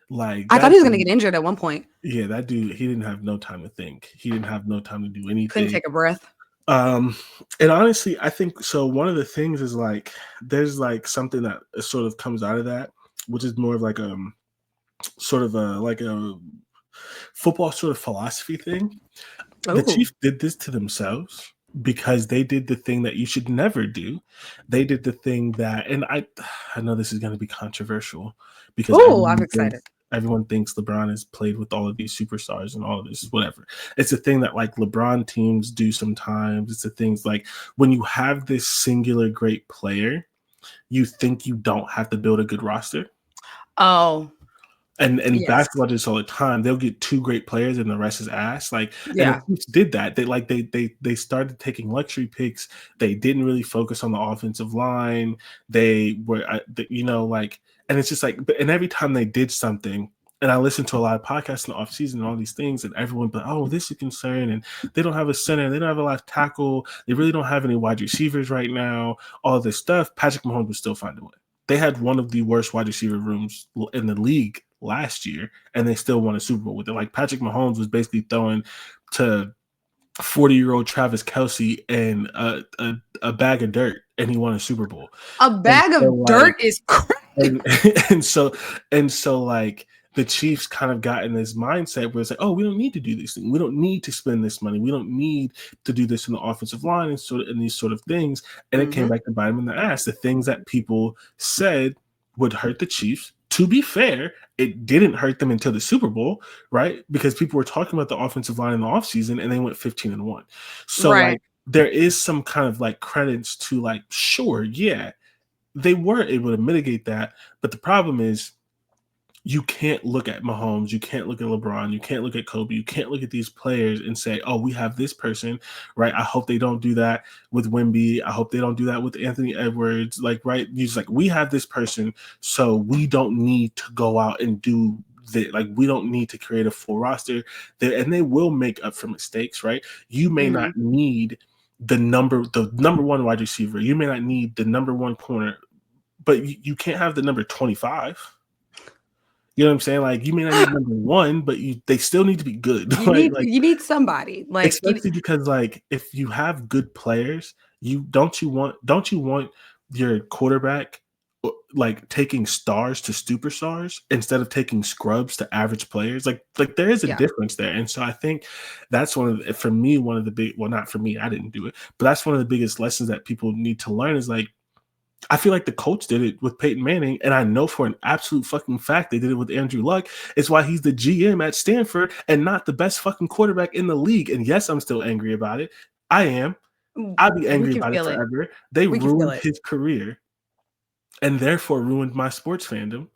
Like I thought that he was going to dude, get injured at one point. yeah, that dude, he didn't have no time to think. He didn't have no time to do Couldn't anything. take a breath. And honestly, I think so. One of the things is like there's like something that sort of comes out of that, which is more of like sort of a football sort of philosophy thing. The Oh, Chiefs did this to themselves because they did the thing that you should never do. They did the thing that, and I know this is going to be controversial because I'm excited. everyone thinks LeBron has played with all of these superstars and all of this, whatever. It's a thing that like LeBron teams do sometimes. It's the things like when you have this singular great player, you think you don't have to build a good roster. Oh, And Yes. basketball does this all the time. They'll get 2 great players and the rest is ass, like, and the Yeah. Chiefs did that. They started taking luxury picks. They didn't really focus on the offensive line. They were, like, and it's just like, and every time they did something, and I listened to a lot of podcasts in the offseason and all these things, and everyone but, "Oh, this is a concern, and they don't have a center, they don't have a left tackle, they really don't have any wide receivers right now," all this stuff. Patrick Mahomes would still find a way. They had one of the worst wide receiver rooms in the league last year, and they still won a Super Bowl with it. Like, Patrick Mahomes was basically throwing to 40-year-old Travis Kelce and a bag of dirt, and he won a Super Bowl. A And bag so, of dirt is crazy. and, and so like the Chiefs kind of got in this mindset where it's like, oh, we don't need to do these things. We don't need to spend this money. We don't need to do this in the offensive line and these sort of things. And it came back to bite them in the ass. The things that people said would hurt the Chiefs. To be fair, it didn't hurt them until the Super Bowl, right? Because people were talking about the offensive line in the offseason and they went 15-1. So Right. like there is some kind of like credits to like, sure, yeah, they were able to mitigate that. But the problem is you can't look at Mahomes, you can't look at LeBron, you can't look at Kobe, you can't look at these players and say, oh, we have this person, right? I hope they don't do that with Wemby. I hope they don't do that with Anthony Edwards. Like, right? You just like, we have this person, so we don't need to go out and do that. Like, we don't need to create a full roster. And they will make up for mistakes, right? You may not need the number one wide receiver. You may not need the number one corner, but you can't have the number 25. You know what I'm saying? Like, you may not need number one, but they still need to be good. You need somebody. Like, especially because like if you have good players, don't you want your quarterback like taking stars to superstars instead of taking scrubs to average players? Like there is a difference there. And so I think that's one of the big, well, not for me, I didn't do it, but that's one of the biggest lessons that people need to learn is like, I feel like the coach did it with Peyton Manning, and I know for an absolute fucking fact they did it with Andrew Luck. It's why he's the GM at Stanford and not the best fucking quarterback in the league. And yes, I'm still angry about it. I am. I'll be angry about it forever. They ruined his career and therefore ruined my sports fandom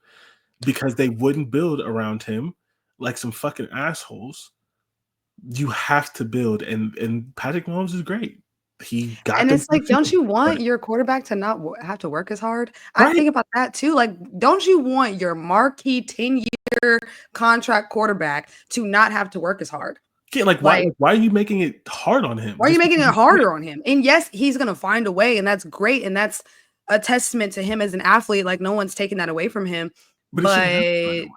because they wouldn't build around him like some fucking assholes. You have to build, and Patrick Mahomes is great. He got and them. it's like, don't you want your quarterback to not have to work as hard? Right. I think about that too. Like, don't you want your marquee 10-year contract quarterback to not have to work as hard? Yeah, like why are you making it hard on him? Why are you making it harder on him? And yes, he's gonna find a way, and that's great, and that's a testament to him as an athlete. Like, no one's taking that away from him, but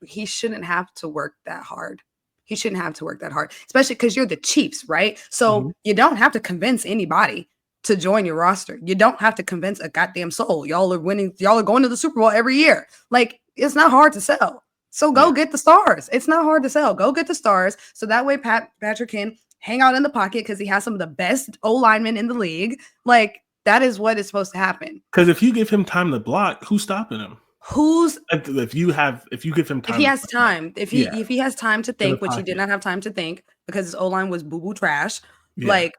he shouldn't have to work that hard. He shouldn't have to work that hard, especially because you're the Chiefs, right? So you don't have to convince anybody to join your roster. You don't have to convince a goddamn soul. Y'all are winning. Y'all are going to the Super Bowl every year. Like, it's not hard to sell. So go get the stars. It's not hard to sell. Go get the stars. So that way Patrick can hang out in the pocket because he has some of the best O linemen in the league. Like, that is what is supposed to happen. Because if you give him time to block, who's stopping him? If you give him time, if he has time, if he has time to think, which he did not have time to think because his O-line was boo-boo trash. Like,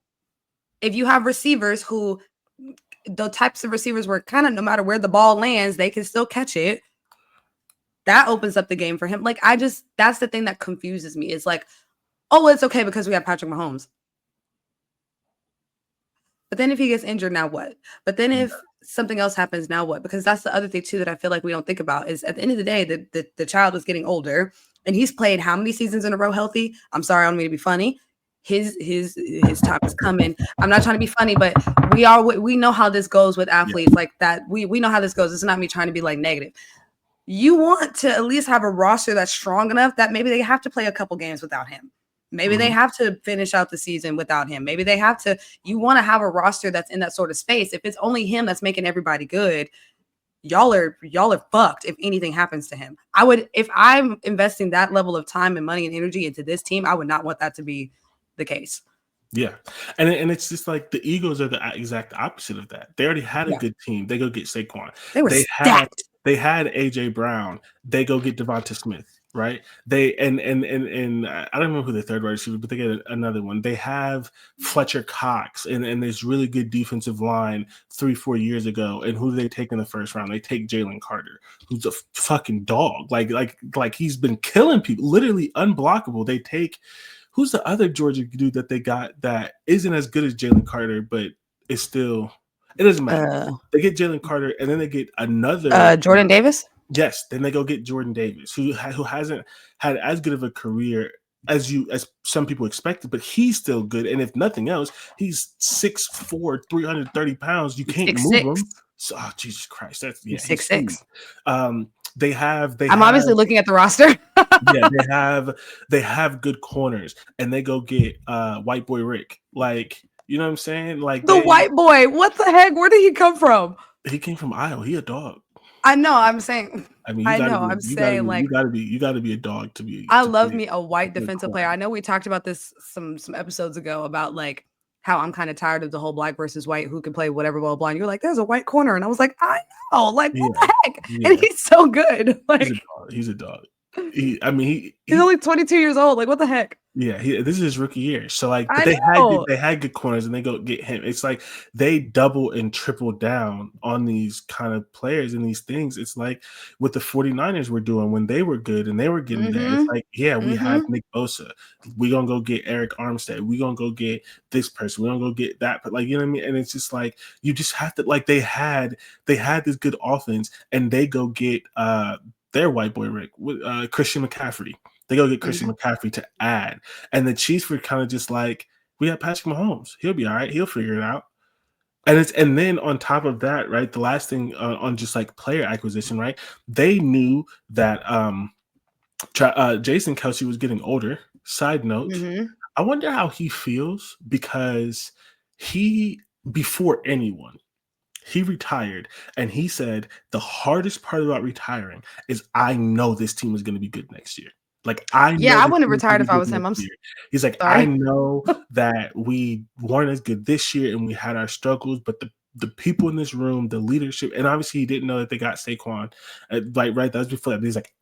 if you have receivers who, the types of receivers where kind of no matter where the ball lands, they can still catch it. That opens up the game for him. Like, that's the thing that confuses me. It's like, oh, it's okay because we have Patrick Mahomes. But then if he gets injured, now what? But then if something else happens, now what? Because that's the other thing too that I feel like we don't think about is at the end of the day, the child is getting older and he's played how many seasons in a row healthy? I'm sorry, I don't mean to be funny. His time is coming. I'm not trying to be funny, but we know how this goes with athletes like that. We know how this goes. It's not me trying to be like negative. You want to at least have a roster that's strong enough that maybe they have to play a couple games without him. Maybe they have to finish out the season without him. Maybe they have to. You want to have a roster that's in that sort of space. If it's only him that's making everybody good, y'all are fucked if anything happens to him. If I'm investing that level of time and money and energy into this team, I would not want that to be the case. Yeah. And it's just like the Eagles are the exact opposite of that. They already had a good team. They go get Saquon. They were stacked. They had AJ Brown. They go get Devonta Smith. right? They and I don't remember who the third wide receiver, but they get another one. They have Fletcher Cox and this really good defensive line 3-4 years ago. And who do they take in the first round? They take Jalen Carter, who's a fucking dog. Like he's been killing people, literally unblockable. They take who's the other Georgia dude that they got that isn't as good as Jalen Carter, but is still it doesn't matter. They get Jalen Carter and then they get another Jordan Davis. Yes, then they go get Jordan Davis, who hasn't had as good of a career as some people expected, but he's still good. And if nothing else, he's 6'4", 330 pounds. You can't move him. So, oh, Jesus Christ, he's 6'6". I'm obviously looking at the roster. Yeah, they have good corners, and they go get White Boy Rick. Like, you know what I'm saying? Like white boy. What the heck? Where did he come from? He came from Iowa. He a dog. I know. I'm saying. I mean, you gotta be a dog to be. I love me a white defensive player. I know we talked about this some episodes ago about like how I'm kind of tired of the whole black versus white who can play whatever blah blah. And you're like, there's a white corner, and I was like, I know, like what the heck? Yeah. And he's so good. Like he's a dog. He's only 22 years old. Like what the heck? Yeah, this is his rookie year. So like, but they had good corners, and they go get him. It's like they double and triple down on these kind of players and these things. It's like what the 49ers were doing when they were good and they were getting there. It's like, we have Nick Bosa. We're gonna go get Eric Armstead. We're gonna go get this person. We're gonna go get that. But like, you know what I mean? And it's just like you just have to like they had this good offense, and they go get their white boy Rick with Christian McCaffrey. They go get Christian McCaffrey to add. And the Chiefs were kind of just like, we have Patrick Mahomes. He'll be all right. He'll figure it out. And then on top of that, right, the last thing on just like player acquisition, right, they knew that Jason Kelce was getting older. Side note, I wonder how he feels because before anyone, he retired, and he said the hardest part about retiring is I know this team is going to be good next year. Like I wouldn't have retired if I was him. He's like, sorry. I know that we weren't as good this year and we had our struggles, but the people in this room, the leadership, and obviously he didn't know that they got Saquon. Right, that was before that. He's like,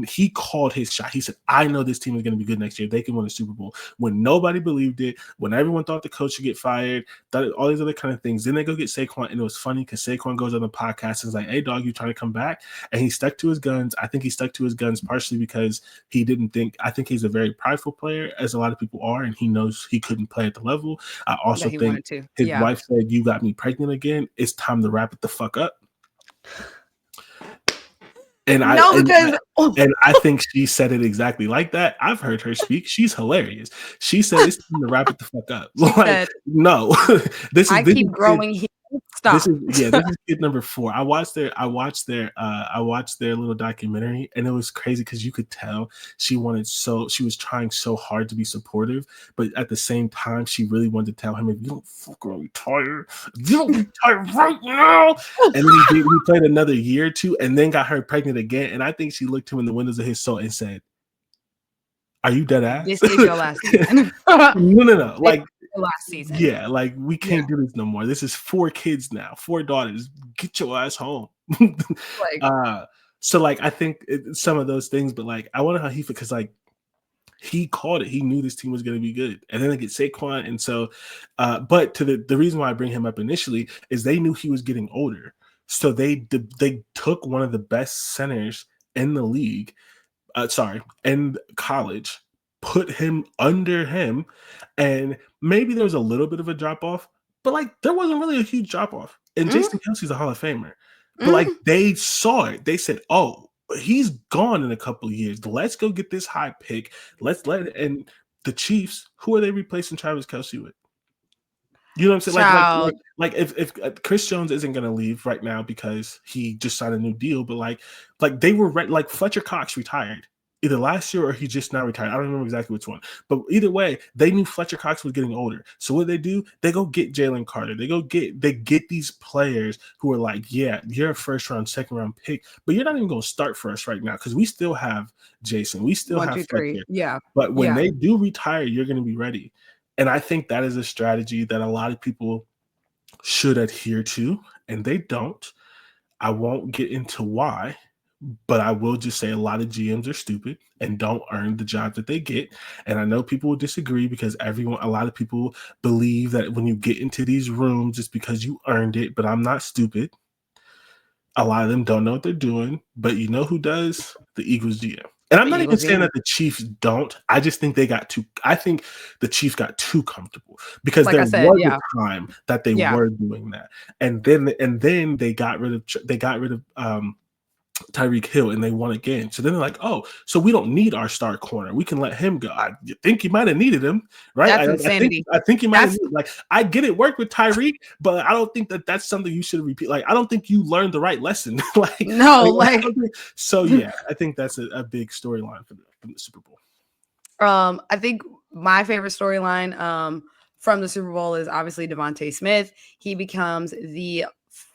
he called his shot. He said, I know this team is going to be good next year. They can win a Super Bowl. When nobody believed it, when everyone thought the coach should get fired, all these other kind of things. Then they go get Saquon, and it was funny because Saquon goes on the podcast and is like, hey, dog, you trying to come back? And he stuck to his guns. I think he stuck to his guns partially because he didn't think, I think he's a very prideful player, as a lot of people are, and he knows he couldn't play at the level. I also think his wife said, you got me pregnant again. It's time to wrap it the fuck up. And I think she said it exactly like that. I've heard her speak. She's hilarious. She said it's time to wrap it the fuck up. Like, no, this is keep growing here. Stop. This is kid number 4. I watched their little documentary, and it was crazy because you could tell she was trying so hard to be supportive, but at the same time, she really wanted to tell him, if you don't fucking retire, you don't retire right now. And then he played another year or two, and then got her pregnant again. And I think she looked him in the windows of his soul and said, "Are you dead ass? This is your last season." No. Like last season. Yeah, like we can't do this no more. This is 4 kids now, 4 daughters. Get your ass home. So like I think some of those things, but like I wonder how he, because like he called it. He knew this team was going to be good, and then they get Saquon, and so. But to the reason why I bring him up initially is they knew he was getting older, so they took one of the best centers in the league. In college. Put him under him, and maybe there was a little bit of a drop off, but like there wasn't really a huge drop off. And Jason Kelce's a Hall of Famer, but like they saw it. They said, "Oh, he's gone in a couple of years. Let's go get this high pick. And the Chiefs, who are they replacing Travis Kelce with? You know what I'm saying? Like if Chris Jones isn't going to leave right now because he just signed a new deal, but like they were like Fletcher Cox retired. Either last year or he just now retired. I don't remember exactly which one. But either way, they knew Fletcher Cox was getting older. So what do? They go get Jalen Carter. They get these players who are like, yeah, you're a first round, second round pick, but you're not even going to start for us right now because we still have Jason. We still have Fletcher. Yeah. But when they do retire, you're going to be ready. And I think that is a strategy that a lot of people should adhere to, and they don't. I won't get into why. but I will just say a lot of GMs are stupid and don't earn the job that they get. And I know people will disagree because a lot of people believe that when you get into these rooms, it's because you earned it, but I'm not stupid. A lot of them don't know what they're doing, but you know who does? The Eagles GM. And I'm The not even Eagles saying GM. that the Chiefs don't. I just think I think the Chiefs got too comfortable because Like there I said, was yeah. a time that they Yeah. were doing that. And then they got rid of Tyreek Hill and they won again. So then they're like, oh, so we don't need our star corner. We can let him go. I think you might have needed him, right? That's insanity. I think you might have That's like I get it work with Tyreek, but I don't think that that's something you should repeat. Like I don't think you learned the right lesson. no, like So yeah, I think that's a big storyline for the Super Bowl. I think my favorite storyline from the Super Bowl is obviously Devontae Smith. He becomes the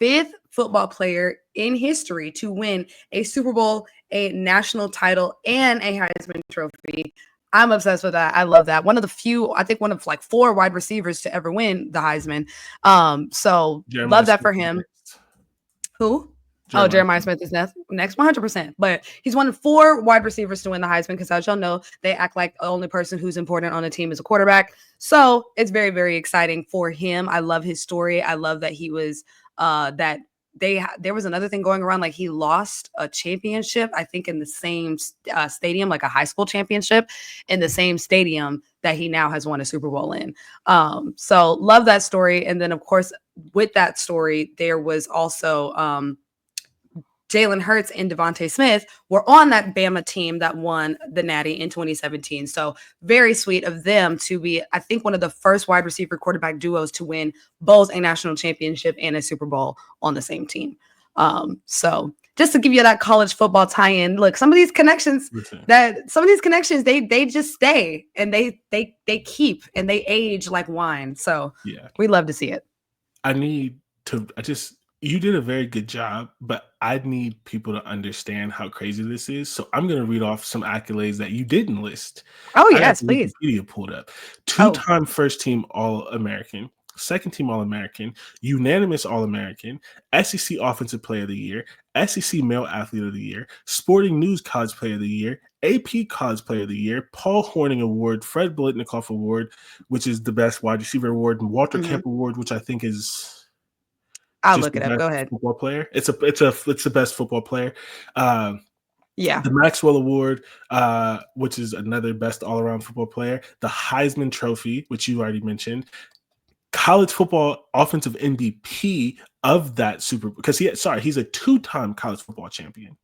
5th football player in history to win a Super Bowl, a national title, and a Heisman Trophy. I'm obsessed with that. I love that. One of the few, I think one of like 4 wide receivers to ever win the Heisman. So Jeremiah love that Smith for him. next. Who? Oh, Jeremiah Jeremiah Smith is next 100%. But he's one of 4 wide receivers to win the Heisman because, as y'all know, they act like the only person who's important on a team is a quarterback. So it's very, very exciting for him. I love his story. I love that he was that there was another thing going around, like he lost a championship, I think in the same stadium, like a high school championship in the same stadium that he now has won a Super Bowl in. So love that story. And then, of course, with that story, there was also Jalen Hurts and Devontae Smith were on that Bama team that won the Natty in 2017. So very sweet of them to be, I think, one of the first wide receiver quarterback duos to win both a national championship and a Super Bowl on the same team. So just to give you that college football tie-in, look, some of these connections they just stay and they keep and they age like wine. So Yeah, we love to see it. You did a very good job, but I need people to understand how crazy this is. So I'm going to read off some accolades that you didn't list. Oh, I got yes, the please. Wikipedia pulled up. Oh, 2-time first team All-American, second team All-American, unanimous All-American, SEC Offensive Player of the Year, SEC Male Athlete of the Year, Sporting News College Player of the Year, AP College Player of the Year, Paul Hornung Award, Fred Biletnikoff Award, which is the best wide receiver award, and Walter Camp Award, which I think is I'll just look the it up. best Go ahead. football player. It's the best football player. Yeah. The Maxwell Award, which is another best all-around football player. The Heisman Trophy, which you already mentioned. College football offensive MVP of that Super Bowl, because he's a 2-time college football champion.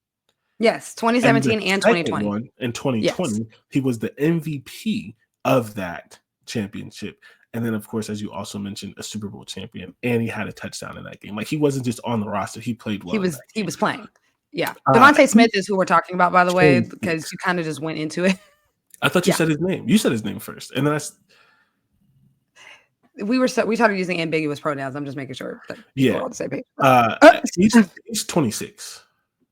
Yes, 2017 and 2020. One in 2020, Yes. he was the MVP of that championship. And then, of course, as you also mentioned, a Super Bowl champion, and he had a touchdown in that game. Like he wasn't just on the roster; he played well. He was playing. Yeah, Devontae Smith is who we're talking about, by the way, because you kind of just went into it. I thought you said his name. You said his name first, and then we started using ambiguous pronouns. I'm just making sure that people are on the same page. He's 26.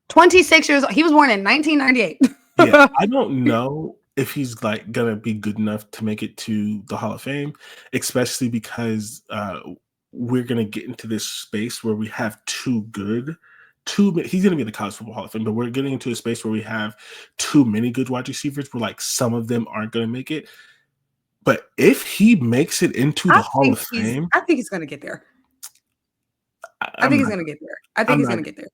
26 years old. He was born in 1998. Yeah, I don't know if he's like gonna be good enough to make it to the Hall of Fame, especially because we're gonna get into this space where we have he's gonna be in the College Football Hall of Fame, but we're getting into a space where we have too many good wide receivers where like some of them aren't gonna make it. But if he makes it into the Hall of Fame, I think he's gonna get there. I think he's gonna get there.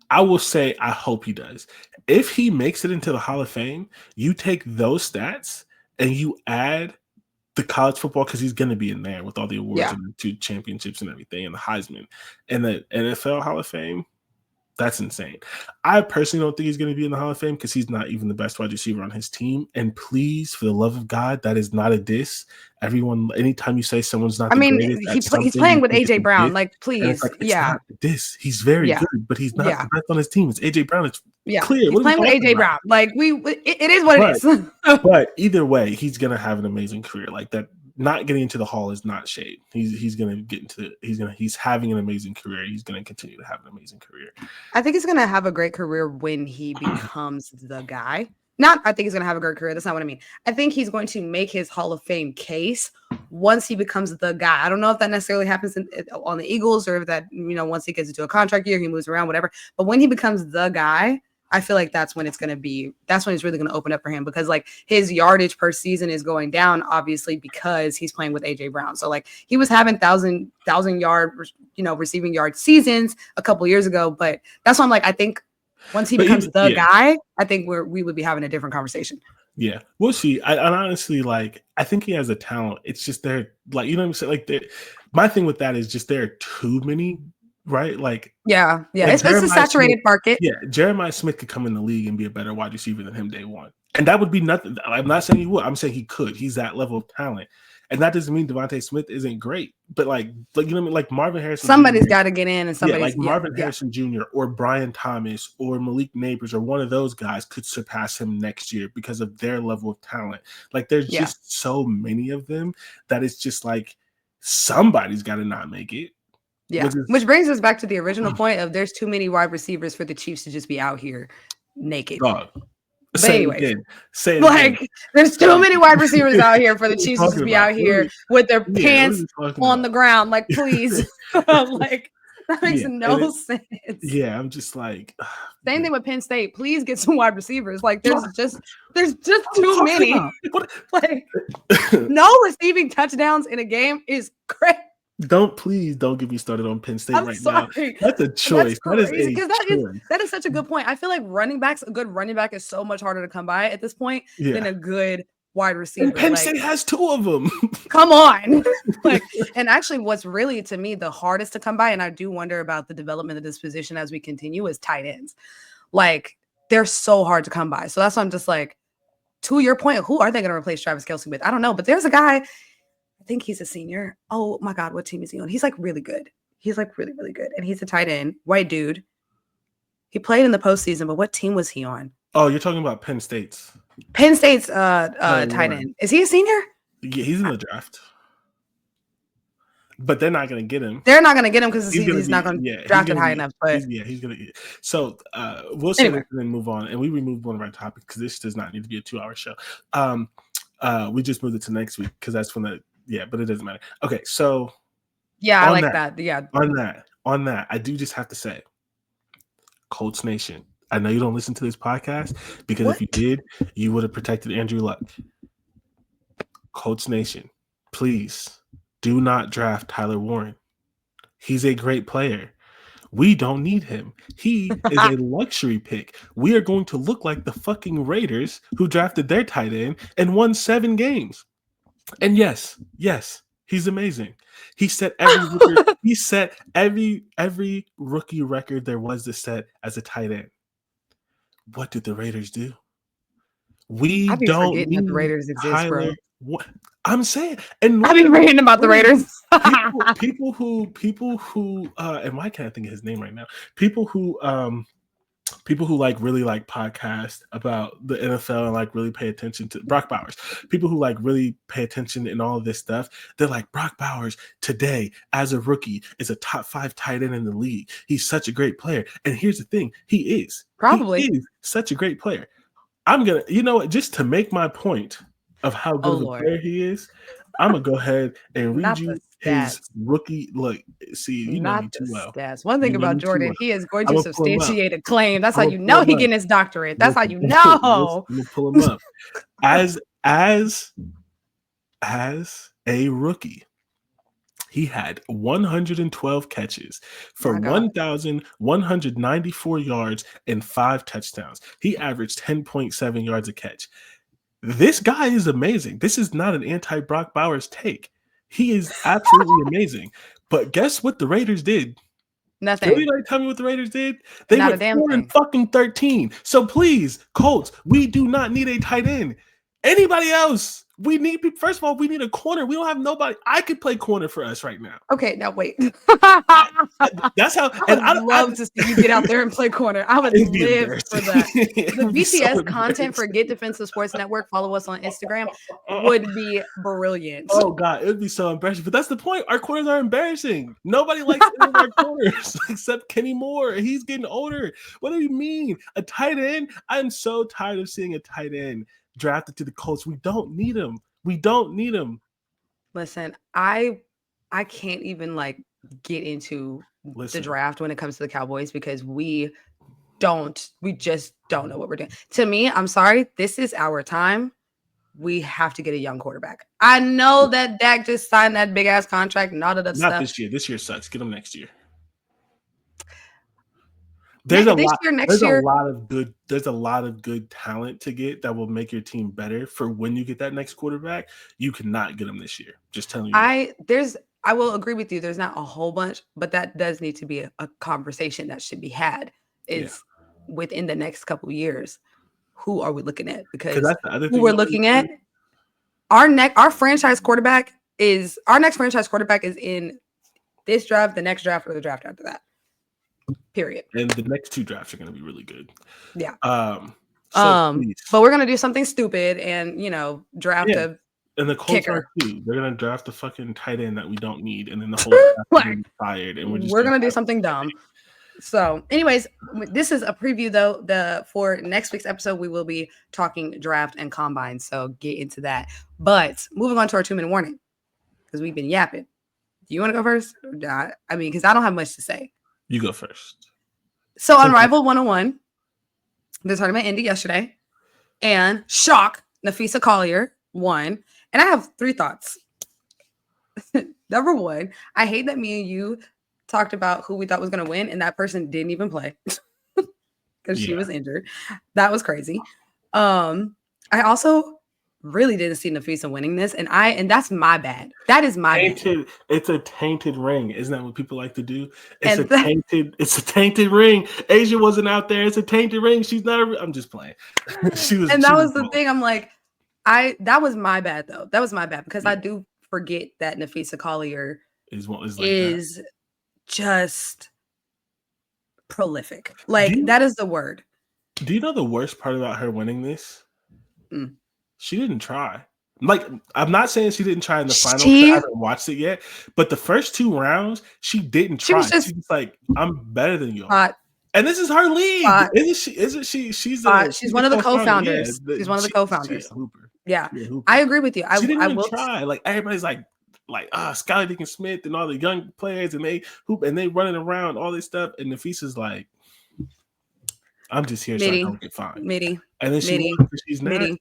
I will say I hope he does. If he makes it into the Hall of Fame, you take those stats and you add the college football, because he's going to be in there with all the awards and the 2 championships and everything, and the Heisman, and the NFL Hall of Fame. That's insane. I personally don't think he's going to be in the Hall of Fame because he's not even the best wide receiver on his team. And please, for the love of God, that is not a diss. Everyone, anytime you say someone's not greatest, he's playing with AJ Brown. Like, please, it's not a diss. He's very good, but he's not the best on his team. It's AJ Brown. It's clear. He's playing with AJ Brown. Like it is what it is. But either way, he's gonna have an amazing career. Like that. Not getting into the Hall is not shade. He's gonna get into. He's having an amazing career. He's gonna continue to have an amazing career. I think he's gonna have a great career when he becomes the guy. I think he's going to have a great career. That's not what I mean. I think he's going to make his Hall of Fame case once he becomes the guy. I don't know if that necessarily happens on the Eagles or if that, once he gets into a contract year, he moves around, whatever. But when he becomes the guy, I feel like that's when it's really going to open up for him, because like his yardage per season is going down, obviously, because he's playing with AJ Brown. So like he was having thousand yard, receiving yard seasons a couple years ago, but that's why I'm like, I think once he becomes the guy, I think we would be having a different conversation. Yeah, we'll see. I honestly, like, I think he has a talent. It's just there, like, you know what I'm saying? Like, my thing with that is just there are too many, right? Like, yeah, it's a saturated market. Yeah, Jeremiah Smith could come in the league and be a better wide receiver than him day one, and that would be nothing. I'm not saying he would. I'm saying he could. He's that level of talent, and that doesn't mean Devontae Smith isn't great. But like you know what I mean? Like Marvin Harrison, somebody's got to get in, and Marvin Harrison Jr. or Brian Thomas or Malik Neighbors or one of those guys could surpass him next year because of their level of talent. Like there's just so many of them that it's just like somebody's got to not make it. Yeah, which brings us back to the original point of there's too many wide receivers for the Chiefs to just be out here naked. Dog. But anyway, there's too many wide receivers out here for the Chiefs to just be out here with their pants on the ground. Like, please, like that makes no sense. Yeah, I'm just like, same thing with Penn State. Please get some wide receivers. Like, there's just too many. Like, no receiving touchdowns in a game is crazy. Don't get me started on Penn State now. That's a choice. That is such a good point. I feel like a good running back is so much harder to come by at this point than a good wide receiver. And Penn State has two of them. Come on. And actually what's really, to me, the hardest to come by, and I do wonder about the development of this position as we continue, is tight ends. Like, they're so hard to come by. So that's why I'm just like, to your point, who are they going to replace Travis Kelce with? I don't know, but there's a guy, I think he's a senior. Oh my God, what team is he on? He's like really good. He's like really, really good. And he's a tight end, white dude. He played in the postseason, but what team was he on? Oh, you're talking about Penn State's tight end. Is he a senior? Yeah, he's in the draft. But they're not going to get him. They're not going to get him because he's not going to draft it high enough. But he's going to. So we'll see and then move on. And we removed one of our topics because this does not need to be a 2-hour show. We just moved it to next week because that's when but it doesn't matter. Okay, so I like that. Yeah. On that, I do just have to say, Colts Nation, I know you don't listen to this podcast because if you did, you would have protected Andrew Luck. Colts Nation, please do not draft Tyler Warren. He's a great player. We don't need him. He is a luxury pick. We are going to look like the fucking Raiders who drafted their tight end and won 7 games. And yes, he's amazing. He set every rookie record there was to set as a tight end. What did the Raiders do? We don't need the Raiders exist, Tyler. What I'm saying, and I've been reading about the Raiders. people who and why can't I think of his name right now? People who like really like podcast about the NFL and like really pay attention to Brock Bowers. People who like really pay attention in all of this stuff, they're like, Brock Bowers today as a rookie is a top 5 tight end in the league. He's such a great player. And here's the thing, he is such a great player. I'm gonna, just to make my point of how good of a player he is, I'm gonna go ahead and read you his rookie. Look, see, you know me too well. Stats. One thing about Jordan, he is going to substantiate a claim. That's how you know he getting his doctorate. That's how you know. I'm gonna pull him up. As a rookie, he had 112 catches for 1,194 yards and 5 touchdowns. He averaged 10.7 yards a catch. This guy is amazing. This is not an anti-Brock Bowers take. He is absolutely amazing. But guess what the Raiders did? Nothing. Can anybody tell me what the Raiders did? They went 4-13. So please, Colts, we do not need a tight end. Anybody else? First of all, we need a corner. We don't have nobody. I could play corner for us right now. Okay, now wait. That's how. I'd love to see you get out there and play corner. I would live for that. The BTS content for Get Defensive Sports Network, follow us on Instagram, would be brilliant. Oh God, it would be so embarrassing. But that's the point. Our corners are embarrassing. Nobody likes any of our corners except Kenny Moore. He's getting older. What do you mean? A tight end? I'm so tired of seeing a tight end drafted to the Colts. We don't need him. Listen, I can't even get into the draft when it comes to the Cowboys because we just don't know what we're doing. To me, I'm sorry, this is our time. We have to get a young quarterback. I know that Dak just signed that big ass contract and all of that Not stuff. this year. This year sucks. Get him next year. This year, There's next a year, lot of good. There's a lot of good talent to get that will make your team better for when you get that next quarterback. You cannot get them this year. Just telling you. I will agree with you. There's not a whole bunch, but that does need to be a conversation that should be had. Is within the next couple of years, who are we looking at? Because that's the other who thing we're looking at, our next franchise quarterback is in this draft, the next draft, or the draft after that. Period. And the next 2 drafts are going to be really good. Yeah. But we're gonna do something stupid and draft a and the Colts kicker. are too. They're gonna draft the fucking tight end that we don't need, and then the whole draft is fired, and we're gonna do something dumb. So, anyways, this is a preview though. For next week's episode, we will be talking draft and combine. So get into that. But moving on to our 2-minute warning, because we've been yapping. Do you want to go first? I mean, because I don't have much to say. You go first. So Unrivaled 101, the tournament ended yesterday, and shock, Nafisa Collier won. And I have 3 thoughts. Number 1, I hate that me and you talked about who we thought was going to win, and that person didn't even play because she was injured. That was crazy. I also really didn't see Nafisa winning this, and that's my bad. That is my bad. It's a tainted ring, isn't that what people like to do? It's a tainted ring. Asia wasn't out there. It's a tainted ring. She's not. I'm just playing. That was the thing. I'm like, that was my bad though. That was my bad because I do forget that Nafisa Collier is just prolific. Like that is the word. Do you know the worst part about her winning this? She didn't try. Like, I'm not saying she didn't try in the final. I haven't watched it yet, but the first 2 rounds, she didn't try. She was like, "I'm better than you." And this is her league, isn't she? She's one of the co-founders. Yeah, she's one of the co-founders. She's a hooper. Yeah, I agree with you. She didn't even try. Like everybody's like Skylar Dickens Smith and all the young players, and they hoop and they running around all this stuff, and Nafisa's like, I'm just here so I don't get fined. And then she's nasty.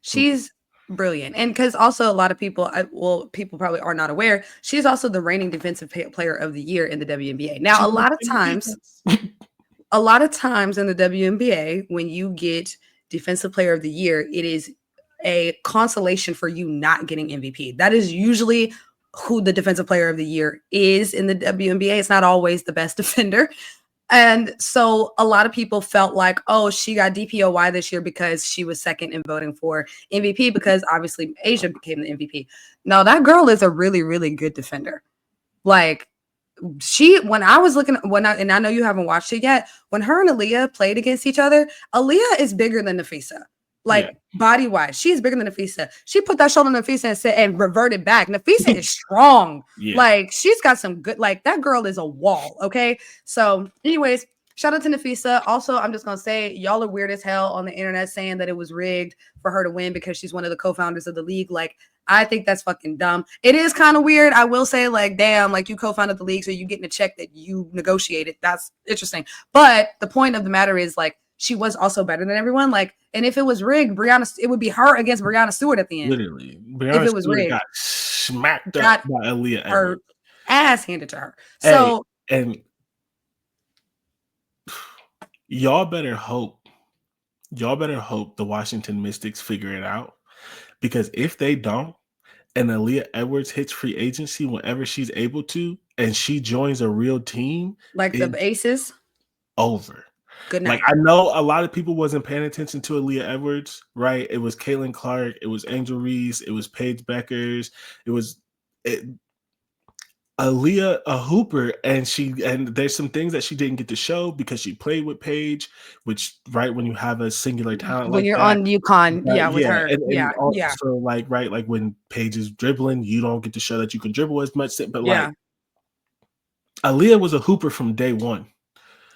She's brilliant. And because also a lot of people, people probably are not aware, she's also the reigning defensive player of the year in the WNBA. Now, a lot of times in the WNBA, when you get defensive player of the year, it is a consolation for you not getting MVP. That is usually who the defensive player of the year is in the WNBA. It's not always the best defender. And so a lot of people felt like, oh, she got DPOY this year because she was second in voting for MVP because obviously Asia became the MVP. No, that girl is a really, really good defender. Like and I know you haven't watched it yet, when her and Aaliyah played against each other, Aaliyah is bigger than Nafisa. Body-wise, she's bigger than Nafisa. She put that shoulder on Nafisa and reverted back. Nafisa is strong. Like, she's got some good, like, that girl is a wall, okay? So, anyways, shout out to Nafisa. Also, I'm just going to say, y'all are weird as hell on the internet saying that it was rigged for her to win because she's one of the co-founders of the league. Like, I think that's fucking dumb. It is kind of weird. I will say, like, damn, like, you co-founded the league, so you getting a check that you negotiated. That's interesting. But the point of the matter is, like, she was also better than everyone. Like, and if it was rigged, it would be her against Brianna Stewart at the end. Literally, if it was Stewart rigged, got smacked up by Aaliyah. Her ass handed to her. So, and y'all better hope the Washington Mystics figure it out, because if they don't, and Aaliyah Edwards hits free agency whenever she's able to, and she joins a real team, like the Aces, over. Good night. Like, I know a lot of people wasn't paying attention to Aaliyah Edwards, right? It was Caitlin Clark, it was Angel Reese, it was Paige Beckers, Aaliyah a hooper, and there's some things that she didn't get to show because she played with Paige, which right when you have a singular talent when like you're that, on UConn, with her, and also like when Paige is dribbling, you don't get to show that you can dribble as much, but like Aaliyah was a hooper from day one.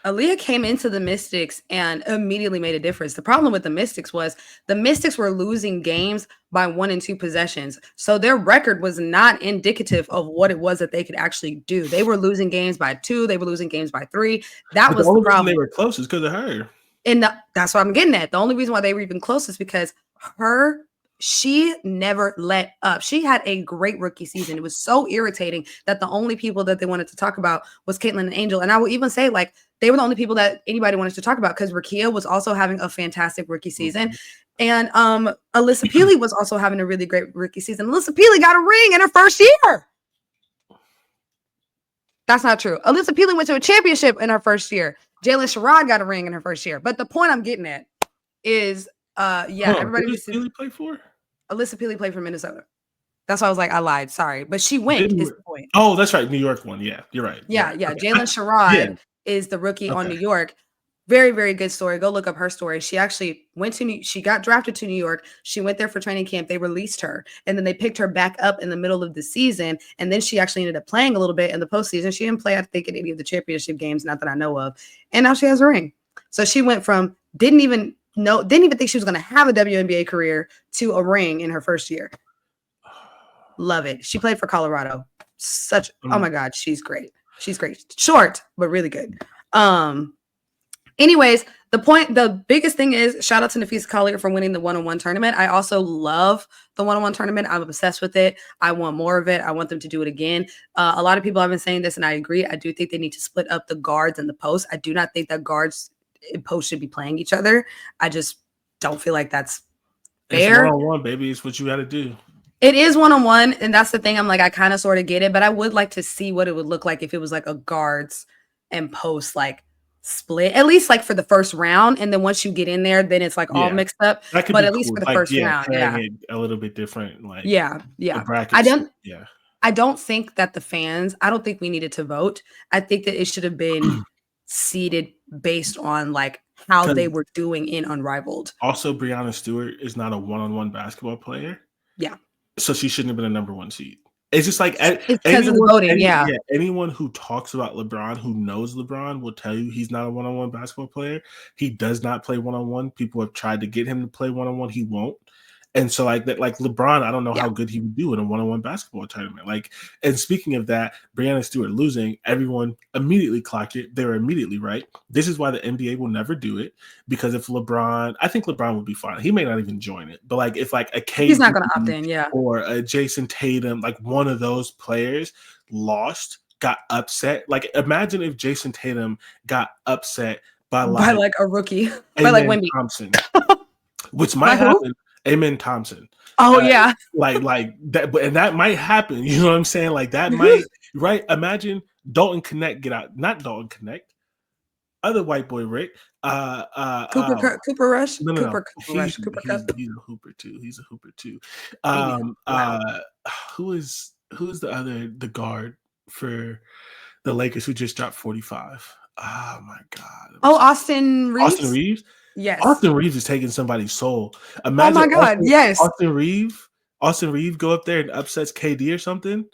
Aaliyah came into the Mystics and immediately made a difference. The problem with the Mystics was the Mystics were losing games by 1 and 2 possessions. So their record was not indicative of what it was that they could actually do. They were losing games by 2. They were losing games by 3. That But the was the only reason they problem. were close is because of her. And that's what I'm getting at. The only reason why they were even close is because she never let up. She had a great rookie season. It was so irritating that the only people that they wanted to talk about was Caitlyn and Angel. And I will even say, like, they were the only people that anybody wanted to talk about because Rakia was also having a fantastic rookie season. And Alyssa Peely was also having a really great rookie season. Alyssa Peely got a ring in her first year. That's not true. Alyssa Peely went to a championship in her first year. Jalen Sherrod got a ring in her first year. But the point I'm getting at is, everybody Who does Peely play for? Alyssa Peely played for Minnesota. That's why I was like, I lied. Sorry. But she went, is the point. Oh, that's right. New York one. Yeah, you're right. Yeah. Okay. Jalen Sherrod is the rookie on New York. Very, very good story. Go look up her story. She actually she got drafted to New York. She went there for training camp. They released her. And then they picked her back up in the middle of the season. And then she actually ended up playing a little bit in the postseason. She didn't play, I think, in any of the championship games, not that I know of. And now she has a ring. So she went from didn't even think she was going to have a WNBA career to a ring in her first year. Love it. She played for Colorado. Oh my God, she's great. She's great. Short, but really good. Anyways, the biggest thing is shout out to Nafisa Collier for winning the one-on-one tournament. I also love the one-on-one tournament. I'm obsessed with it. I want more of it. I want them to do it again. A lot of people have been saying this, and I agree. I do think they need to split up the guards and the posts. I do not think that guards and posts should be playing each other. I just don't feel like that's fair. It's one-on-one, baby. It's what you got to do. It is one-on-one, and that's the thing. I'm like, I kind of sort of get it, but I would like to see what it would look like if it was like a guards and posts like split, at least like for the first round, and then once you get in there, then it's like all mixed up. But at least for the first round, a little bit different. Like I don't think that the fans. I don't think we needed to vote. I think that it should have been seeded based on like how they were doing in Unrivaled. Also, Breanna Stewart is not a one-on-one basketball player. Yeah. So she shouldn't have been a number 1 seed. It's just like it's because of the voting. Anyone who talks about LeBron, who knows LeBron, will tell you he's not a one-on-one basketball player. He does not play one-on-one. People have tried to get him to play one-on-one. He won't. And so like that, like LeBron, I don't know how good he would do in a one-on-one basketball tournament. Like, and speaking of that, Breanna Stewart losing, everyone immediately clocked it. They were immediately right. This is why the NBA will never do it, because if LeBron, I think LeBron would be fine. He may not even join it, but like if like a KD, he's not going to opt in, or a Jason Tatum, like one of those players got upset. Like imagine if Jason Tatum got upset by like a rookie, by like Wemby Thompson, which might happen. Amen Thompson. Oh yeah. Like that, and that might happen. You know what I'm saying? Like that might, right? Imagine Dalton Connect get out, not Dalton Connect, other white boy Rick. Cooper Rush. No. Cooper He's a hooper too. He's a hooper too. Who's the guard for the Lakers who just dropped 45? Oh my God. Austin Reeves. Austin Reeves. Yes. Austin Reeves is taking somebody's soul. Imagine oh my God, yes. Austin Reeves go up there and upsets KD or something,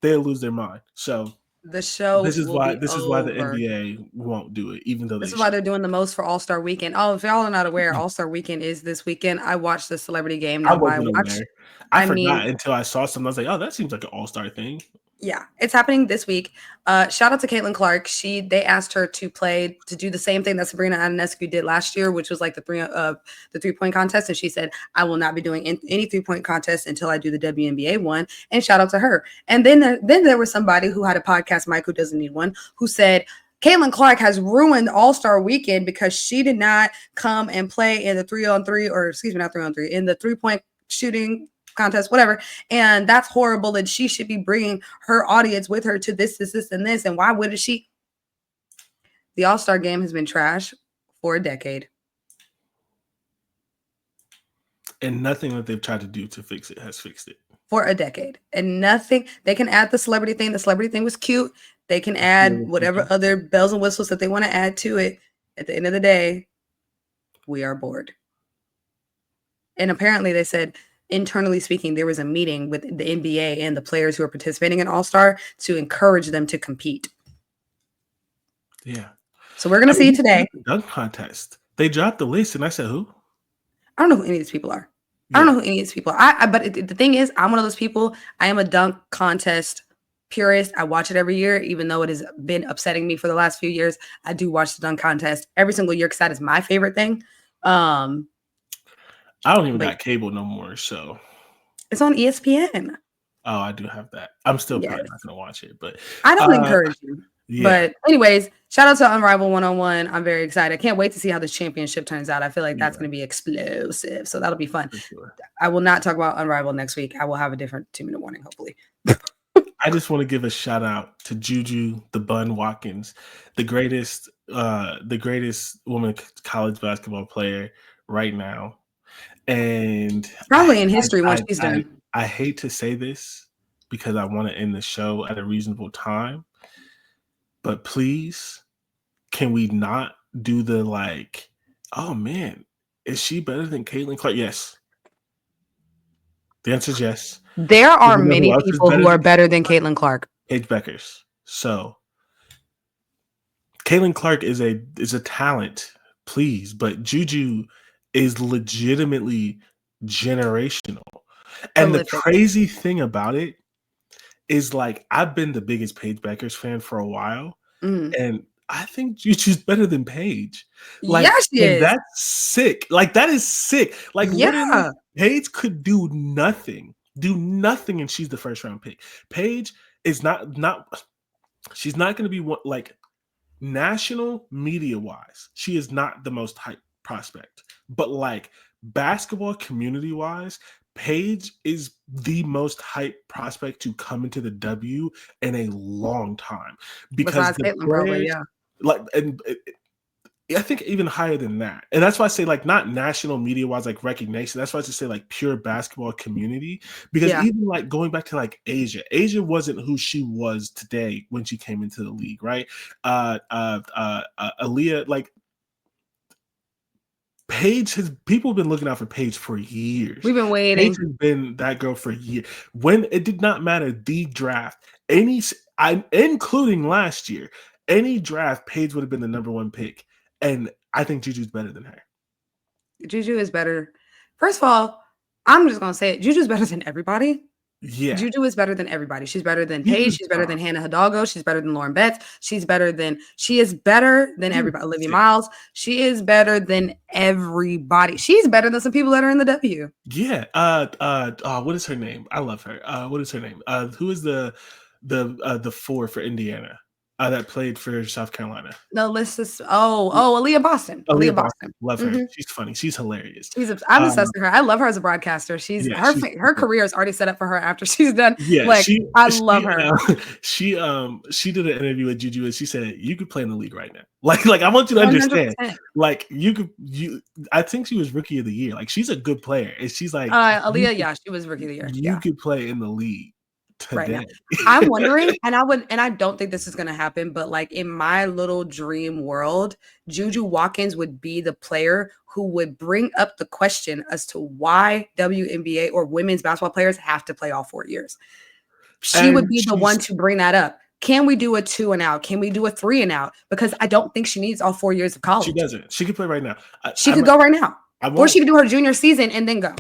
they'll lose their mind. So this is why the NBA won't do it, even though this is why they're doing the most for All-Star Weekend. Oh, if y'all are not aware, All-Star Weekend is this weekend. I watched the celebrity game. Now I forgot until I saw something. I was like, oh, that seems like an All-Star thing. Yeah, it's happening this week. Shout out to Caitlin Clark. They asked her to do the same thing that Sabrina Ionescu did last year, which was like the 3-point contest. And she said, I will not be doing any 3-point contest until I do the WNBA one. And shout out to her. And then there was somebody who had a podcast, Mike, who doesn't need one, who said, Caitlin Clark has ruined All-Star Weekend because she did not come and play in the 3-on-3, or excuse me, not 3-on-3, in the 3-point shooting contest, whatever, and that's horrible, and she should be bringing her audience with her to this, and this, and why wouldn't she? The All-Star game has been trash for a decade. And nothing that they've tried to do to fix it has fixed it. For a decade. And nothing, they can add the celebrity thing. The celebrity thing was cute. They can add whatever other bells and whistles that they want to add to it. At the end of the day, we are bored. And apparently they said, internally speaking, there was a meeting with the NBA and the players who are participating in All-Star to encourage them to compete. Yeah. So we're gonna see today. The dunk contest. They dropped the list, and I said, "Who?" I don't know who any of these people are. I don't know who any of these people are. But the thing is, I'm one of those people. I am a dunk contest purist. I watch it every year, even though it has been upsetting me for the last few years. I do watch the dunk contest every single year because that is my favorite thing. I don't even got cable no more, so it's on ESPN. Oh, I do have that. I'm still probably not gonna watch it, but I don't encourage you. Yeah. But anyways, shout out to Unrivaled 101. I'm very excited. I can't wait to see how this championship turns out. I feel like that's going to be explosive. So that'll be fun. Sure. I will not talk about Unrivaled next week. I will have a different 2-minute warning, hopefully. I just want to give a shout out to Juju the Bun Watkins, the greatest woman college basketball player right now. And probably in history once she's done. I hate to say this because I want to end the show at a reasonable time. But please, can we not do the like, oh man, is she better than Caitlin Clark? Yes. The answer is yes. There are many people who are better than Caitlin Clark. Paige Beckers. So Caitlin Clark is a talent, please, but Juju is legitimately generational. And the crazy thing about it is, like, I've been the biggest Paige Beckers fan for a while, and I think Juju's better than Paige. Like, yeah, she is. That's sick. Like, that is sick. Like, literally, Paige could do nothing, and she's the first round pick. Paige is not. She's not going to be one, like, national media wise. She is not the most hype prospect, but like basketball community wise, Paige is the most hype prospect to come into the W in a long time because the Caitlin, players, probably, and I think even higher than that. And that's why I say, like, not national media wise, like recognition. That's why I just say, like, pure basketball community. Because even like going back to like Asia wasn't who she was today when she came into the league, right? Aaliyah, like, Paige people have been looking out for Paige for years. We've been waiting. Paige has been that girl for years. When it did not matter the draft, including last year, any draft, Paige would have been the number one pick. And I think Juju's better than her. Juju is better. First of all, I'm just going to say it. Juju's better than everybody. Yeah. Juju is better than everybody. She's better than Paige. She's better than Hannah Hidalgo. She's better than Lauren Betts. She is better than everybody. Olivia Miles. She is better than everybody. She's better than some people that are in the W. Yeah. What is her name? I love her. What is her name? Who is the 4 for Indiana? That played for South Carolina. No, let's just Aaliyah Boston. Aaliyah Boston. Love her. She's funny. She's hilarious. I'm obsessed with her. I love her as a broadcaster. Her career is already set up for her after she's done. Yeah, I love her. She did an interview with Juju and she said, you could play in the league right now. Like I want you to understand. 100%. Like I think she was rookie of the year. Like, she's a good player. And she's like, Aaliyah, she was rookie of the year. You could play in the league. Right now. I'm wondering, and I don't think this is going to happen, but like in my little dream world, Juju Watkins would be the player who would bring up the question as to why WNBA or women's basketball players have to play all 4 years. She would be the one to bring that up. Can we do a 2 and out? Can we do a 3 and out? Because I don't think she needs all 4 years of college. She doesn't. She could play right now. She could go right now. Or she could do her junior season and then go.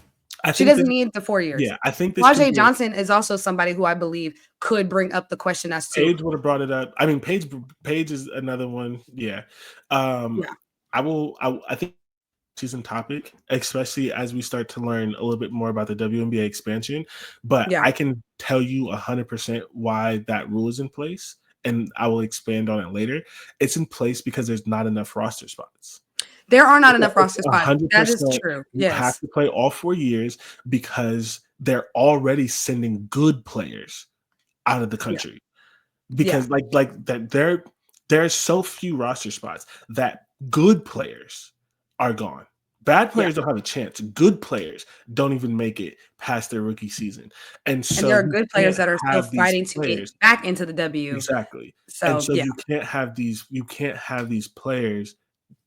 She doesn't need the 4 years. Yeah, I think Tajay Johnson is also somebody who I believe could bring up the question as to. Paige would have brought it up. I mean, Paige is another one. Yeah. I think season topic, especially as we start to learn a little bit more about the WNBA expansion. But I can tell you 100% why that rule is in place, and I will expand on it later. It's in place because there's not enough roster spots. There are not enough roster spots. That is true. You have to play all 4 years because they're already sending good players out of the country. Because like that, there are so few roster spots that good players are gone. Bad players don't have a chance. Good players don't even make it past their rookie season. And so there are good players that are still fighting to get back into the W. Exactly. So you can't have these players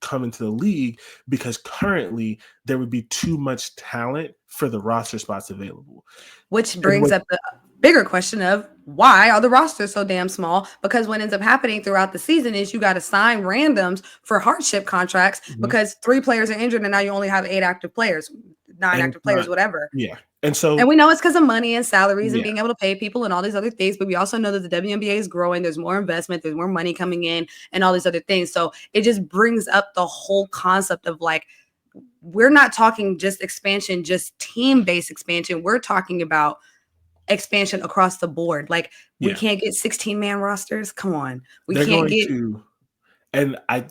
come into the league because currently there would be too much talent for the roster spots available. Which brings up bigger question of why are the rosters so damn small? Because what ends up happening throughout the season is you got to sign randoms for hardship contracts Mhm. because 3 players are injured and now you only have 8 active players, 9 And it's active players, not whatever. yeah. And so And we know it's because of money and salaries and yeah, being able to pay people and all these other things, but we also know that the WNBA is growing. There's more investment, there's more money coming in, and all these other things. So it just brings up the whole concept of like, we're not talking just expansion, just team-based expansion. We're talking about expansion across the board. Like, we yeah. can't get 16-man rosters. Come on. We They're can't going get to and I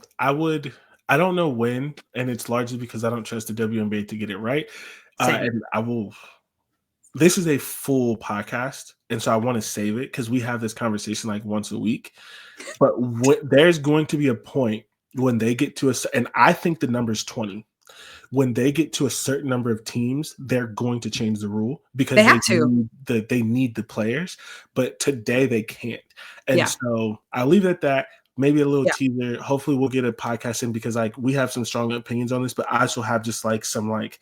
don't know when, and it's largely because I don't trust the WNBA to get it right. same. And I will this is a full podcast, and so I want to save it because we have this conversation like once a week. But there's going to be a point when they get to and I think the number is 20. When they get to a certain number of teams, they're going to change the rule They because have to. they need the players. But today they can't, and Yeah. so I'll leave it at that. Maybe a little Yeah. teaser. Hopefully, we'll get a podcast in because like we have some strong opinions on this, but I also have just like some like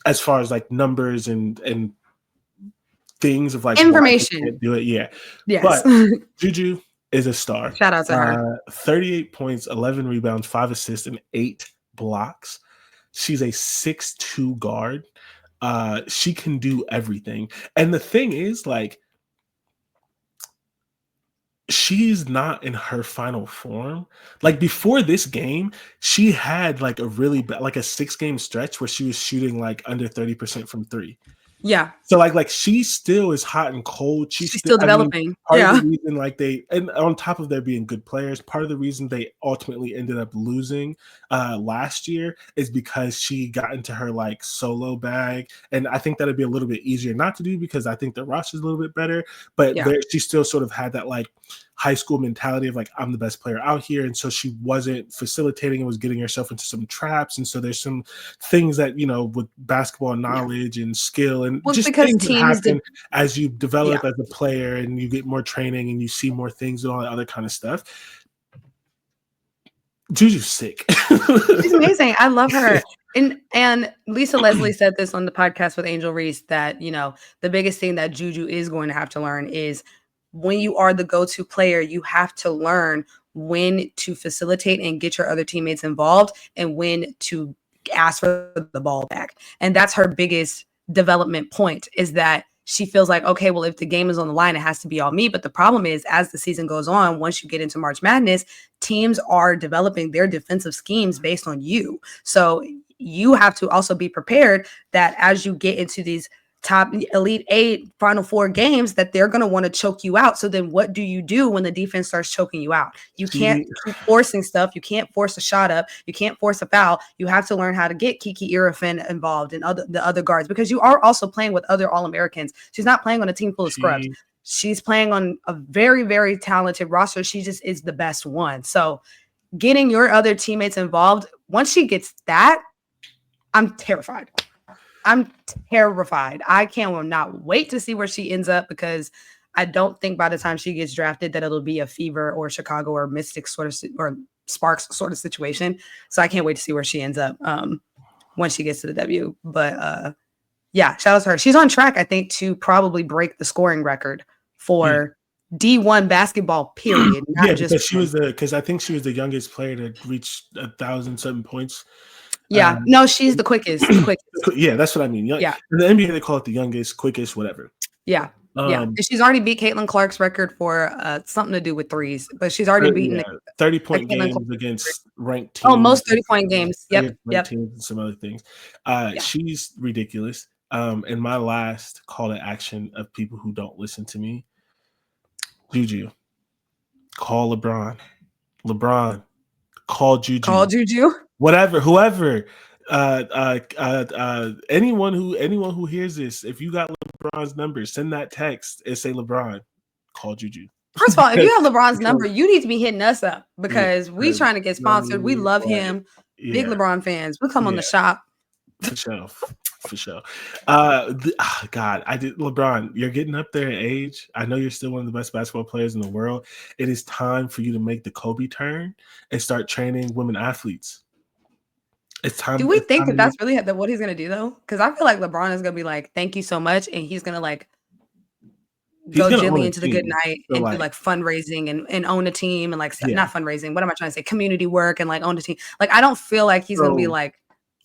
as far as like numbers and things of like why they Information. can't do it. Yeah, Yes. but Juju is a star. Shout out to her. 38 points, 11 rebounds, 5 assists, and 8 blocks. She's a 6'2" guard. She can do everything. And the thing is, like, she's not in her final form. Like before this game, she had like a really bad, like a 6-game stretch where she was shooting like under 30% from three. Yeah. So like she still is hot and cold. She's She's still still I mean, developing. part of the Yeah. reason like they and on top of there being good players, part of the reason they ultimately ended up losing last year is because she got into her like solo bag. And I think that'd be a little bit easier not to do because I think the roster's a little bit better, but Yeah. she still sort of had that like high school mentality of like I'm the best player out here, and so she wasn't facilitating and was getting herself into some traps. And so there's some things that with basketball Yeah. knowledge and skill and Well, it's just because things that teams happen did. as you Yeah. develop as a player and you get more training and you see more things and all that other kind of stuff. Juju's sick. She's amazing. I love her. And Lisa Leslie said this on the podcast with Angel Reese that, the biggest thing that Juju is going to have to learn is when you are the go-to player, you have to learn when to facilitate and get your other teammates involved and when to ask for the ball back. And that's her biggest development point is that she feels like, okay, well, if the game is on the line, it has to be all me. But the problem is, as the season goes on, once you get into March Madness, teams are developing their defensive schemes based on you. So you have to also be prepared that as you get into these top Elite 8 Final 4 games that they're going to want to choke you out. So then what do you do when the defense starts choking you out? You can't keep forcing stuff. You can't force a shot up. You can't force a foul. You have to learn how to get Kiki Irafin involved and the other guards because you are also playing with other All-Americans. She's not playing on a team full of scrubs. She's playing on a very, very talented roster. She just is the best one. So getting your other teammates involved, once she gets that, I'm terrified. I can't not wait to see where she ends up because I don't think by the time she gets drafted that it'll be a Fever or Chicago or Mystic sort of or Sparks sort of situation. So I can't wait to see where she ends up once she gets to the W. But yeah, shout out to her. She's on track, I think, to probably break the scoring record for D1 basketball, period. Not just because I think she was the youngest player to reach 1,007 points. Yeah, no, she's the quickest. Yeah, that's what I mean. Yeah, in the NBA they call it the youngest, quickest, whatever. Yeah. And she's already beat Caitlin Clark's record for something to do with threes, but she's already beaten 30-point games against ranked teams. Oh, most 30-point games. Yep. Teams and some other things. She's ridiculous. And my last call to action of people who don't listen to me, Juju, call LeBron. LeBron, call Juju. Call Juju. Whatever, whoever. Anyone who hears this, if you got LeBron's number, send that text and say LeBron, call Juju. First of all, if you have LeBron's number, you need to be hitting us up because we trying to get sponsored. We love him. Big LeBron fans. We'll come on the shop. For sure. God, LeBron, you're getting up there in age. I know you're still one of the best basketball players in the world. It is time for you to make the Kobe turn and start training women athletes. It's time. Do we think that that's really what he's going to do, though? Because I feel like LeBron is going to be like, thank you so much. And he's going to like He's go gonna own gently a into the good team. night So, and do like, like fundraising and own a team and like yeah. not fundraising. What am I trying to say? Community work and like own a team. Like I don't feel like he's gonna be So like,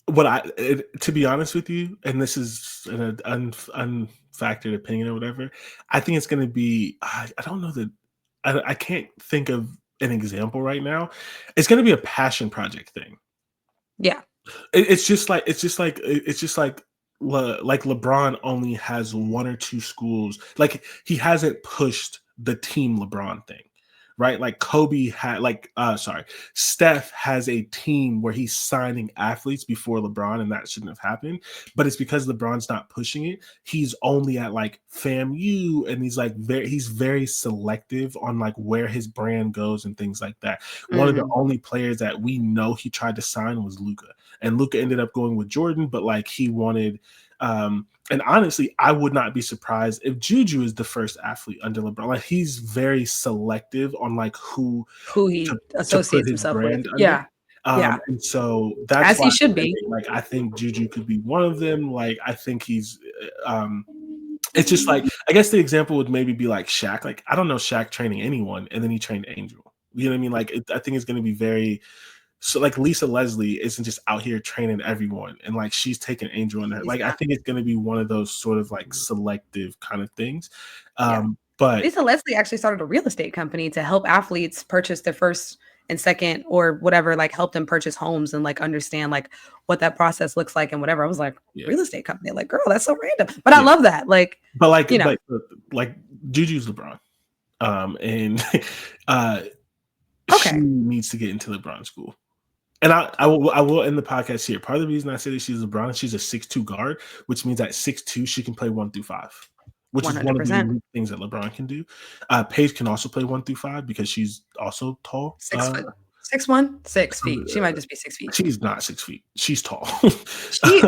to be honest with you, and this is an unfactored opinion or whatever, I think it's gonna be. I don't know that. I can't think of an example right now. It's gonna be a passion project thing. yeah. It's just like like LeBron only has one or two schools. Like he hasn't pushed the team LeBron thing, right? Like Kobe had sorry, Steph has a team where he's signing athletes before LeBron, and that shouldn't have happened. But it's because LeBron's not pushing it. He's only at like FAMU, and he's very selective on like where his brand goes and things like that. One of the Mhm. only players that we know he tried to sign was Luka, and Luka ended up going with Jordan, but like he wanted. And honestly, I would not be surprised if Juju is the first athlete under LeBron. Like he's very selective on like who Who to, he to put associates his himself with. brand under. Yeah. Yeah. And so that's As why he should be. I think Juju could be one of them. Like I think he's it's just like I guess the example would maybe be like Shaq. Like I don't know Shaq training anyone, and then he trained Angel. You know what I mean? Like I think it's going to be very so. Like Lisa Leslie isn't just out here training everyone, and like she's taking Angel in there. He's Like I not. think it's going to be one of those sort of like selective kind of things. Yeah. But Lisa Leslie actually started a real estate company to help athletes purchase their first and second or whatever, like help them purchase homes and like understand like what that process looks like and whatever. I was like, yeah, real estate company, like, girl, that's so random. But I yeah. love that. Like, But like you know, like Juju's LeBron, and she okay. needs to get into LeBron school. And I will end the podcast here. Part of the reason I say that she's LeBron, she's a 6'2" guard, which means at 6'2" she can play 1 through 5, which is one of the 100%. unique things that LeBron can do. Paige can also play 1 through 5 because she's also tall. 6 foot, 6'1", 6 feet. She might just be 6 feet. She's not 6 feet. She's tall. She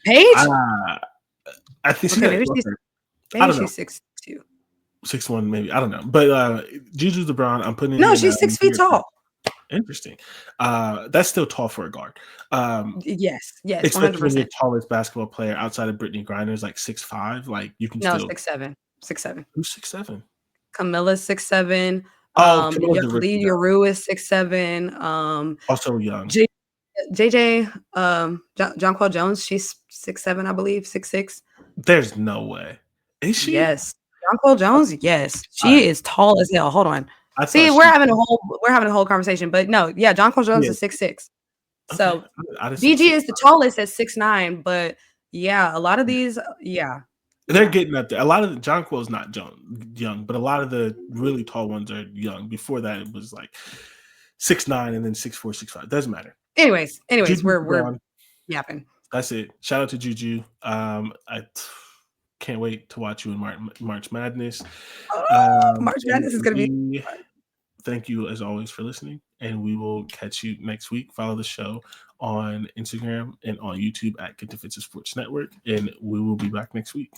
Paige? I think Okay, maybe she's I maybe don't know. she's 6'2". 6'1", maybe. I don't know. But Juju's LeBron. I'm putting it No, here now. she's 6 feet tall. Interesting. That's still tall for a guard. Yes, Especially when your 100%. tallest basketball player outside of Brittany Griner is like 6'5". Like you can No, still 6'7". 6'7". who's 6'7". Camilla's 6'7". Oh, Camilla's the rookie Lydia though. Rue is 6'7". Also young. JJ, Jonquel Jones, she's 6'7", I believe, 6'6". There's no way. Is she? Yes. Jonquel Jones, yes. All right. She is tall as hell. Hold on. I See, thought we're she. having a whole conversation, but no, yeah, Jonquel Jones Yeah. is 6'6". Okay. So I just BG is the tallest at 6'9", but yeah, a lot of these, they're getting up there. A lot of the Jonquel's not young, but a lot of the really tall ones are young. Before that, it was like 6'9" and then 6'4", 6'5". Doesn't matter. Anyways, Juju's we're LeBron. yapping. That's it. Shout out to Juju. I can't wait to watch you in March Madness. March Madness is gonna be fun. Thank you as always for listening, and we will catch you next week. Follow the show on Instagram and on YouTube at Get Defensive Sports Network, and we will be back next week.